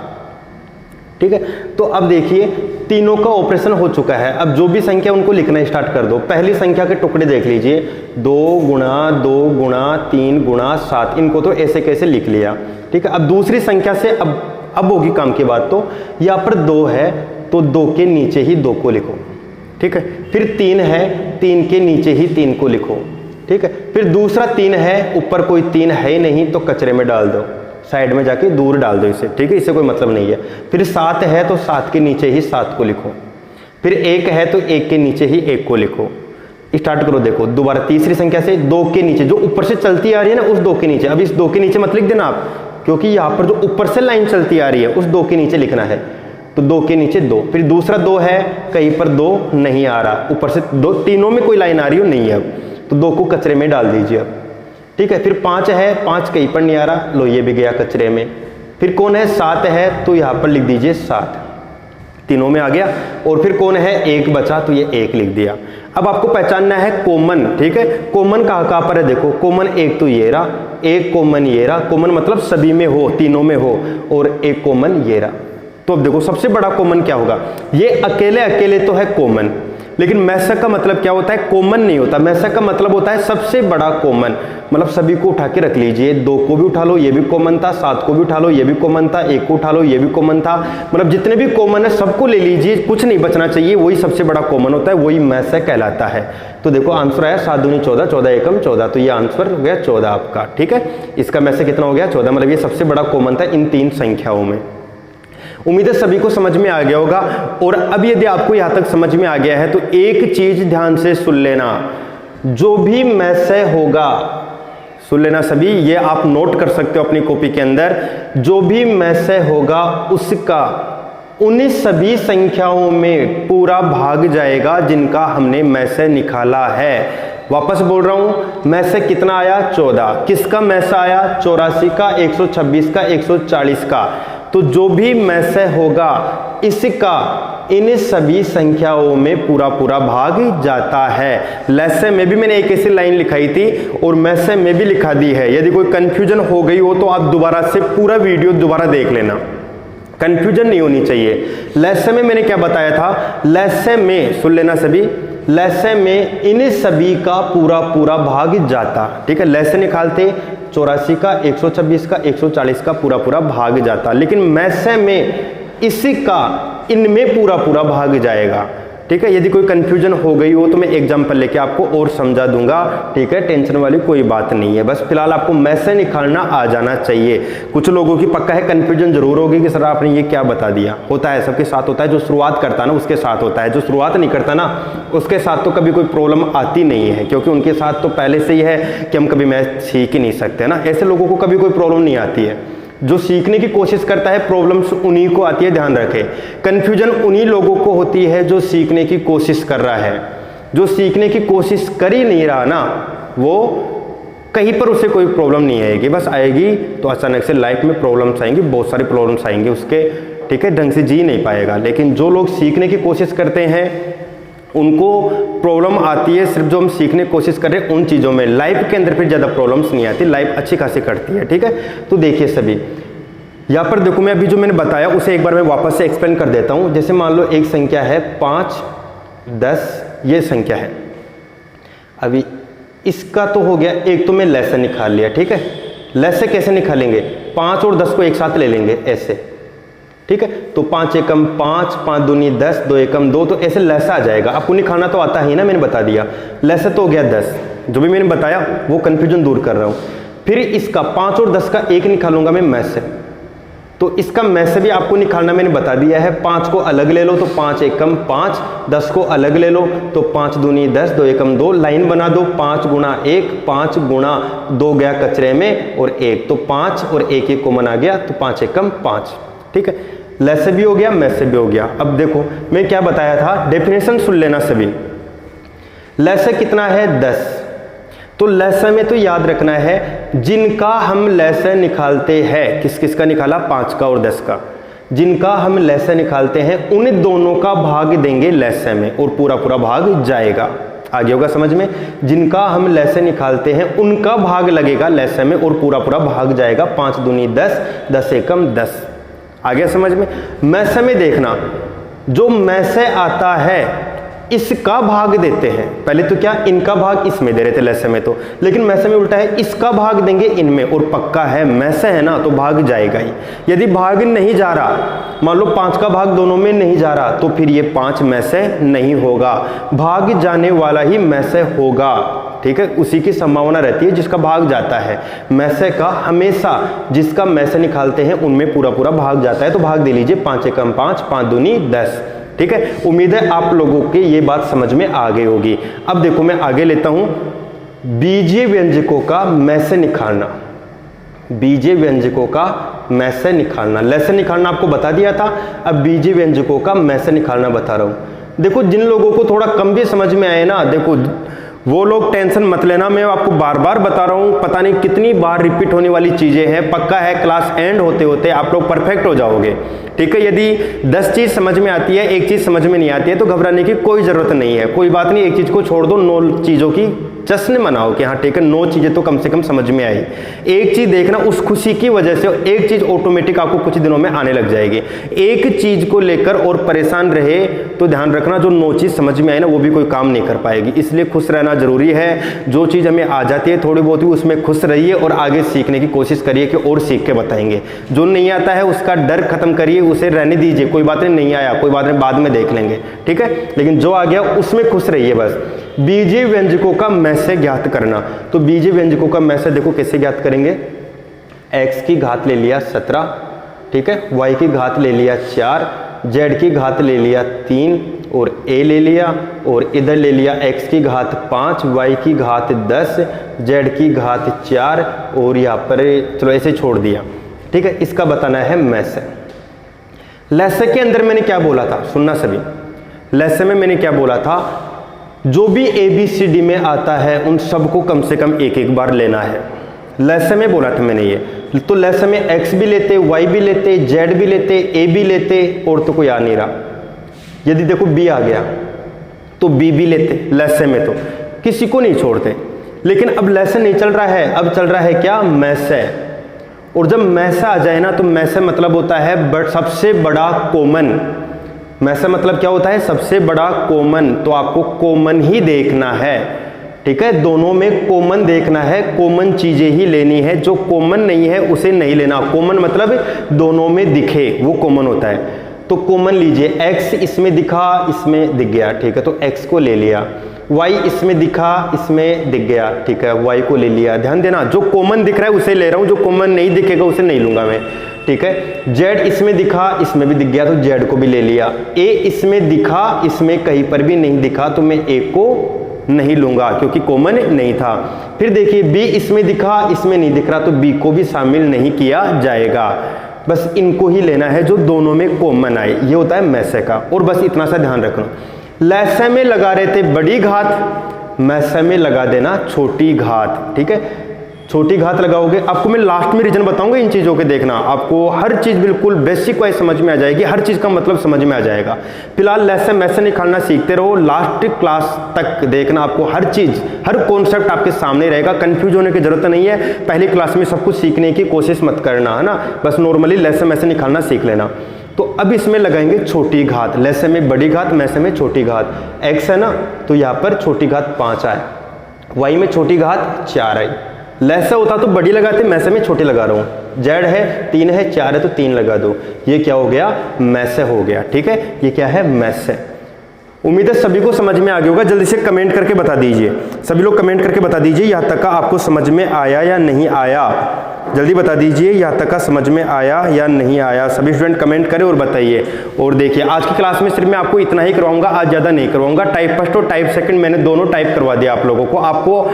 ठीक है, तो अब देखिए तीनों का ऑपरेशन हो चुका है। अब जो भी संख्या उनको लिखना स्टार्ट कर दो। पहली संख्या के टुकड़े देख लीजिए, 2 गुणा 2 गुणा 3 गुणा 7, इनको तो ऐसे कैसे लिख लिया। ठीक है, अब दूसरी संख्या से अब होगी काम की बात। तो यहाँ पर 2 है तो 2 के नीचे ही 2 को लिखो। ठीक है, फिर 3 है, 3 के नीचे ही 3 को लिखो। ठीक है, फिर दूसरा 3 है, ऊपर कोई 3 है ही नहीं तो कचरे में डाल दो, साइड में जाके दूर डाल दो इसे। ठीक है, इससे कोई मतलब नहीं है। फिर 7 है तो 7 के नीचे ही 7 को लिखो। फिर 1 है तो 1 के नीचे ही 1 को लिखो। स्टार्ट करो, देखो दोबारा तीसरी संख्या से 2 के नीचे, जो ऊपर से चलती आ रही है ना उस 2 के नीचे। अब इस 2 के नीचे मत लिख देना आप, क्योंकि यहाँ पर जो ऊपर से लाइन चलती आ रही है उस 2 के नीचे लिखना है। तो 2 के नीचे 2, फिर दूसरा 2 है, कहीं पर 2 नहीं आ रहा, ऊपर से 2, तीनों में कोई लाइन आ रही हो नहीं है, तो 2 को कचरे में डाल दीजिए अब। ठीक है, फिर 5 है, 5 कहीं पर नहीं आ रहा, लो ये भी गया कचरे में। फिर कौन है, 7 है, तो यहाँ पर लिख दीजिए 7, तीनों में आ गया। और फिर कौन है, 1 बचा, तो ये 1 लिख दिया। अब आपको पहचानना है कॉमन। ठीक है, कॉमन कहाँ पर है, देखो कॉमन एक तो ये रहा, एक कॉमन ये रहा। कॉमन मतलब सभी में हो, तीनों में हो, और एक कॉमन ये रहा। तो अब देखो सबसे बड़ा कॉमन क्या होगा, ये अकेले अकेले तो है कॉमन, लेकिन मैसेक का मतलब क्या होता है, कॉमन नहीं होता। मैसेक का मतलब होता है सबसे बड़ा कॉमन, मतलब सभी को उठा के रख लीजिए, 2 को भी उठा लो ये भी कॉमन था, 7 को भी उठा लो ये भी कॉमन था, 1 को उठा लो ये भी कॉमन था, मतलब जितने भी कॉमन है सबको ले लीजिए, कुछ नहीं बचना चाहिए, वही सबसे बड़ा कॉमन होता है, वही मैसेक कहलाता है। तो देखो आंसर आया 7 दूनी 14, 14 एकम 14, तो ये आंसर हो गया 14 आपका। ठीक है, इसका मैसेक कितना हो गया 14, मतलब ये सबसे बड़ा कॉमन था इन 3 संख्याओं में। उम्मीद है सभी को समझ में आ गया होगा। और अब यदि आपको यहां तक समझ में आ गया है तो एक चीज ध्यान से सुन लेना, जो भी मैसे होगा, सुन लेना सभी, ये आप नोट कर सकते हो अपनी कॉपी के अंदर, जो भी मैसे होगा उसका उन सभी संख्याओं में पूरा भाग जाएगा जिनका हमने मैसे निकाला है। वापस बोल रहा हूं, मैसे कितना आया 14, किसका मैसे आया 84 का, 126 का, 140 का, तो जो भी मैसे होगा इसका इन सभी संख्याओं में पूरा पूरा भाग जाता है। लैसे में भी मैंने एक ऐसी लाइन लिखाई थी और मैसे में भी लिखा दी है, यदि कोई कंफ्यूजन हो गई हो तो आप दोबारा से पूरा वीडियो दोबारा देख लेना, कंफ्यूजन नहीं होनी चाहिए। लैसे में मैंने क्या बताया था, लैसे में सुन लेना सभी, लैसे में इन सभी का पूरा पूरा भाग जाता। ठीक है, लैसे निकालते 84 का, 126 का, 140 का पूरा पूरा भाग जाता, लेकिन मैसे में इसी का इनमें पूरा पूरा भाग जाएगा। ठीक है, यदि कोई कंफ्यूजन हो गई हो तो मैं एग्जांपल लेके आपको और समझा दूंगा। ठीक है, टेंशन वाली कोई बात नहीं है, बस फिलहाल आपको मैसे निकालना आ जाना चाहिए। कुछ लोगों की पक्का है कंफ्यूजन जरूर होगी कि सर आपने ये क्या बता दिया, होता है सबके साथ होता है, जो शुरुआत करता है ना उसके साथ होता है, जो शुरुआत नहीं करता ना उसके साथ तो कभी कोई प्रॉब्लम आती नहीं है, क्योंकि उनके साथ तो पहले से ही है कि हम कभी मैथ सीख ही नहीं सकते ना, ऐसे लोगों को कभी कोई प्रॉब्लम नहीं आती है। जो सीखने की कोशिश करता है प्रॉब्लम्स उन्हीं को आती है, ध्यान रखें। कंफ्यूजन उन्हीं लोगों को होती है जो सीखने की कोशिश कर रहा है, जो सीखने की कोशिश कर ही नहीं रहा ना, वो कहीं पर उसे कोई प्रॉब्लम नहीं आएगी, बस आएगी तो अचानक से लाइफ में प्रॉब्लम्स आएंगी, बहुत सारी प्रॉब्लम्स आएंगी उसके। ठीक है, ढंग से जी नहीं पाएगा। लेकिन जो लोग सीखने की कोशिश करते हैं उनको प्रॉब्लम आती है सिर्फ जो हम सीखने की कोशिश कर रहे हैं उन चीज़ों में, लाइफ के अंदर फिर ज़्यादा प्रॉब्लम्स नहीं आती, लाइफ अच्छी खासी कटती है। ठीक है, तो देखिए सभी यहाँ पर देखो, मैं अभी जो मैंने बताया उसे एक बार मैं वापस से एक्सप्लेन कर देता हूँ। जैसे मान लो एक संख्या है 5, 10, ये संख्या है, अभी इसका तो हो गया, एक तो मैं लैसे निकाल लिया। ठीक है, लैसे कैसे निकालेंगे, 5 और 10 को एक साथ ले लेंगे ऐसे। ठीक है, तो 5 एकम 5, 5 दूनी 10, 2 एकम 2, तो ऐसे लैसा आ जाएगा। आपको निकालना तो आता ही ना, मैंने बता दिया। लैसे तो हो गया 10, जो भी मैंने बताया वो कंफ्यूजन दूर कर रहा हूँ। फिर इसका 5 और 10 का एक निकालूंगा मैं मैसे, तो इसका मैसे भी आपको निकालना मैंने बता दिया है। 5 को अलग ले लो तो 5 एकम 5, 10 को अलग ले लो तो 5 दूनी 10, 2 एकम 2, लाइन बना दो, 5 गुणा 1, 5 गुणा 2 गया कचरे में और 1, तो 5 और 1 एक कॉमन आ गया, तो 5 एकम 5। ठीक है, लैसे भी हो गया, मैसे भी हो गया। अब देखो मैं क्या बताया था, डेफिनेशन सुन लेना सभी। लैसे कितना है 10, तो लैसे में तो याद रखना है जिनका हम लैसे निकालते हैं, किस किस का निकाला, 5 का और 10 का, जिनका हम लैसे निकालते हैं उन दोनों का भाग देंगे लैसे में और पूरा पूरा भाग जाएगा। आगे होगा समझ में, जिनका हम लैसे निकालते हैं उनका भाग लगेगा लैसे में और पूरा पूरा भाग जाएगा। 5 दूनी 10, 10 एकम 10। आगे समझ में। मैसे में देखना, जो मैसे आता है इसका भाग देते हैं, पहले तो क्या इनका भाग इसमें दे रहे थे लैसे में तो, लेकिन मैसे में उल्टा है, इसका भाग देंगे इनमें और पक्का है मैसे है ना तो भाग जाएगा ही। यदि भाग नहीं जा रहा, मान लो 5 का भाग दोनों में नहीं जा रहा, तो फिर ये 5 मैसे नहीं होगा, भाग जाने वाला ही मैसे होगा। ठीक है, उसी की संभावना रहती है जिसका भाग जाता है। मैसे का हमेशा जिसका मैसे निकालते हैं उनमें पूरा पूरा भाग जाता है, तो भाग दे लीजिए 5 एकम 5, 5 दूनी 10। ठीक है, उम्मीद है आप लोगों के ये बात समझ में आ गई होगी। अब देखो मैं आगे लेता हूं, बीजीय व्यंजकों का मैसे निकालना, बीजीय व्यंजकों का मैसे निकालना, लैसे निकालना आपको बता दिया था, अब बीजीय व्यंजकों का मैसे निकालना बता रहा हूं। देखो जिन लोगों को थोड़ा कम भी समझ में आए ना, देखो वो लोग टेंशन मत लेना, मैं आपको बार बार बता रहा हूँ, पता नहीं कितनी बार रिपीट होने वाली चीजें हैं, पक्का है क्लास एंड होते होते आप लोग परफेक्ट हो जाओगे। ठीक है, यदि 10 चीज समझ में आती है, एक चीज समझ में नहीं आती है तो घबराने की कोई जरूरत नहीं है, कोई बात नहीं, एक चीज को छोड़ दो, 9 चीजों की जश्न मनाओ कि हाँ ठीक है 9 चीज़ें तो कम से कम समझ में आई। एक चीज़ देखना, उस खुशी की वजह से एक चीज़ ऑटोमेटिक आपको कुछ दिनों में आने लग जाएगी। एक चीज़ को लेकर और परेशान रहे तो ध्यान रखना जो 9 चीज़ समझ में आई ना वो भी कोई काम नहीं कर पाएगी। इसलिए खुश रहना जरूरी है। जो चीज़ हमें आ जाती है थोड़ी बहुत ही उसमें खुश रहिए और आगे सीखने की कोशिश करिए कि और सीख के बताएंगे। जो नहीं आता है उसका डर खत्म करिए, उसे रहने दीजिए, कोई बात नहीं आया कोई बात नहीं बाद में देख लेंगे, ठीक है। लेकिन जो आ गया उसमें खुश रहिए बस। बीजीय व्यंजकों का मैसे ज्ञात करना, तो बीजीय व्यंजकों का मैसे देखो कैसे ज्ञात करेंगे। x की घात ले लिया 17, ठीक है, y की घात ले लिया 4, z की घात ले लिया 3 और a ले लिया, और इधर ले लिया x की घात 5, y की घात 10, z की घात 4 और यहाँ पर चलो ऐसे छोड़ दिया, ठीक है। इसका बताना है मैसे। लैसे के अंदर मैंने क्या बोला था, सुनना सभी। लैसे में मैंने क्या बोला था, जो भी ABCD में आता है उन सबको कम से कम एक एक बार लेना है। लैसे में बोला था मैंने ये, तो लैसे में x भी लेते, y भी लेते, z भी लेते, a भी लेते, और तो कोई आ नहीं रहा। यदि देखो b आ गया तो b भी लेते, लैसे में तो किसी को नहीं छोड़ते। लेकिन अब लैसे नहीं चल रहा है, अब चल रहा है क्या, मैसे। और जब मैसे आ जाए ना तो मैसे मतलब होता है सबसे बड़ा कॉमन। मैसे मतलब क्या होता है, सबसे बड़ा कॉमन। तो आपको कॉमन ही देखना है, ठीक है। दोनों में कॉमन देखना है, कॉमन चीजें ही लेनी है। जो कॉमन नहीं है उसे नहीं लेना। कॉमन मतलब दोनों में दिखे वो कॉमन होता है। तो कॉमन लीजिए, x इसमें दिखा इसमें दिख गया, ठीक है, तो x को ले लिया। y इसमें दिखा इसमें दिख गया, ठीक है, y को ले लिया। ध्यान देना, जो कॉमन दिख रहा है उसे ले रहा हूं, जो कॉमन नहीं दिखेगा उसे नहीं लूंगा मैं, ठीक है। z इसमें दिखा इसमें भी दिख गया तो z को भी ले लिया। a इसमें दिखा इसमें कहीं पर भी नहीं दिखा तो मैं a को नहीं लूंगा क्योंकि कॉमन नहीं था। फिर देखिए b इसमें दिखा इसमें नहीं दिख रहा तो b को भी शामिल नहीं किया जाएगा। बस इनको ही लेना है जो दोनों में कॉमन आए, ये होता है मैसे का। और बस इतना सा ध्यान रखना, लैसे में लगा रहे थे बड़ी घात, मैसे में लगा देना छोटी घात, ठीक है। छोटी घात लगाओगे, आपको मैं लास्ट में रीजन बताऊंगा इन चीज़ों के, देखना आपको हर चीज़ बिल्कुल बेसिक वाइज समझ में आ जाएगी, हर चीज़ का मतलब समझ में आ जाएगा। फिलहाल लैसे मैसे निकालना सीखते रहो, लास्ट क्लास तक देखना, आपको हर चीज़ हर कॉन्सेप्ट आपके सामने रहेगा। कंफ्यूज होने की जरूरत नहीं है, पहली क्लास में सब कुछ सीखने की कोशिश मत करना, है ना। बस नॉर्मली लैसे मैसे निकालना सीख लेना। तो अब इसमें लगाएंगे छोटी घात, लैसे में बड़ी घात मैसे में छोटी घात। x है ना तो यहाँ पर छोटी घात 5 आए, y में छोटी घात 4 आई। लैसे होता तो बड़ी लगाते, मैसे में छोटी लगा रहा हूँ। z है 3 है 4 है तो 3 लगा दो, ये क्या हो गया, मैसे हो गया, ठीक है। ये क्या है, मैसे। उम्मीद है सभी को समझ में आ गया होगा। जल्दी से कमेंट करके बता दीजिए, सभी लोग कमेंट करके बता दीजिए यहाँ तक का आपको समझ में आया या नहीं आया। जल्दी बता दीजिए यहाँ तक का समझ में आया या नहीं आया। सभी स्टूडेंट कमेंट करें और बताइए। और देखिए आज की क्लास में सिर्फ मैं आपको इतना ही करवाऊंगा, आज ज़्यादा नहीं करवाऊंगा। टाइप फर्स्ट और टाइप सेकंड मैंने दोनों टाइप करवा दिया आप लोगों को। आपको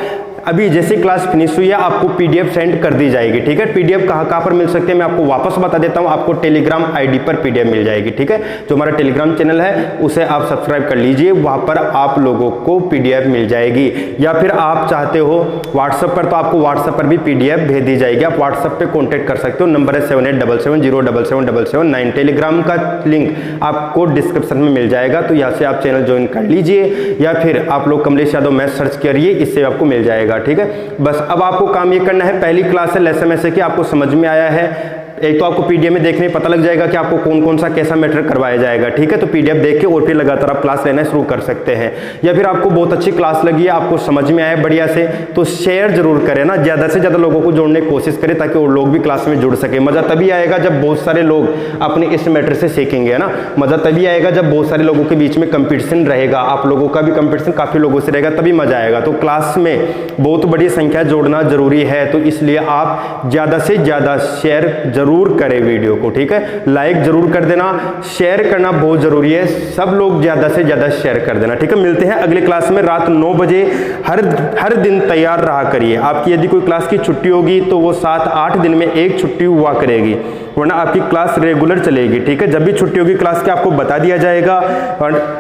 अभी जैसे क्लास फिनिश हुई है आपको PDF सेंड कर दी जाएगी, ठीक है। PDF कहाँ पर मिल सकते हैं मैं आपको वापस बता देता हूँ। आपको टेलीग्राम ID पर PDF मिल जाएगी, ठीक है। जो हमारा टेलीग्राम चैनल है उसे आप सब्सक्राइब कर लीजिए, वहाँ पर आप लोगों को PDF मिल जाएगी। या फिर आप चाहते हो व्हाट्सएप पर, तो आपको व्हाट्सएप पर भी PDF भेज दी जाएगी। आप व्हाट्सएप पे कॉन्टैक्ट कर सकते हो, नंबर है 7877077777। टेलीग्राम का लिंक आपको डिस्क्रिप्शन में मिल जाएगा, तो यहाँ से आप चैनल ज्वाइन कर लीजिए। या फिर आप लोग कमलेश यादव मैथ सर्च करिए, इससे आपको मिल जाएगा, ठीक है। बस अब आपको काम ये करना है, पहली क्लास है लैसे मैसे की आपको समझ में आया है। एक तो आपको PDF में देखने में पता लग जाएगा कि आपको कौन कौन सा कैसा मैटर करवाया जाएगा, ठीक है। तो PDF देख के और फिर लगातार आप क्लास लेना शुरू कर सकते हैं। या फिर आपको बहुत अच्छी क्लास लगी है, आपको समझ में आया बढ़िया से, तो शेयर जरूर करें ना, ज़्यादा से ज़्यादा लोगों को जोड़ने की कोशिश करें ताकि और लोग भी क्लास में जुड़ सके। मज़ा तभी आएगा जब बहुत सारे लोग अपने इस मैटर से सीखेंगे, है ना। मज़ा तभी आएगा जब बहुत सारे लोगों के बीच में कंपटीशन रहेगा, आप लोगों का भी कंपटीशन काफ़ी लोगों से रहेगा, तभी मज़ा आएगा। तो क्लास में बहुत बड़ी संख्या जोड़ना जरूरी है, तो इसलिए आप ज़्यादा से ज़्यादा शेयर जरूर करें वीडियो को, ठीक है। लाइक जरूर कर देना, शेयर करना बहुत जरूरी है, सब लोग ज्यादा से ज्यादा शेयर कर देना, ठीक है। मिलते हैं अगली क्लास में रात 9 बजे। हर दिन तैयार रहा करिए। आपकी यदि कोई क्लास की छुट्टी होगी तो वो 7-8 दिन में एक छुट्टी हुआ करेगी, वरना आपकी क्लास रेगुलर चलेगी, ठीक है। जब भी छुट्टी होगी क्लास की आपको बता दिया जाएगा,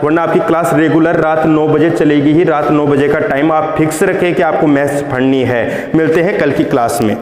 वरना आपकी क्लास रेगुलर रात 9 बजे चलेगी ही। रात 9 बजे का टाइम आप फिक्स रखें कि आपको मैथ्स पढ़नी है। मिलते हैं कल की क्लास में।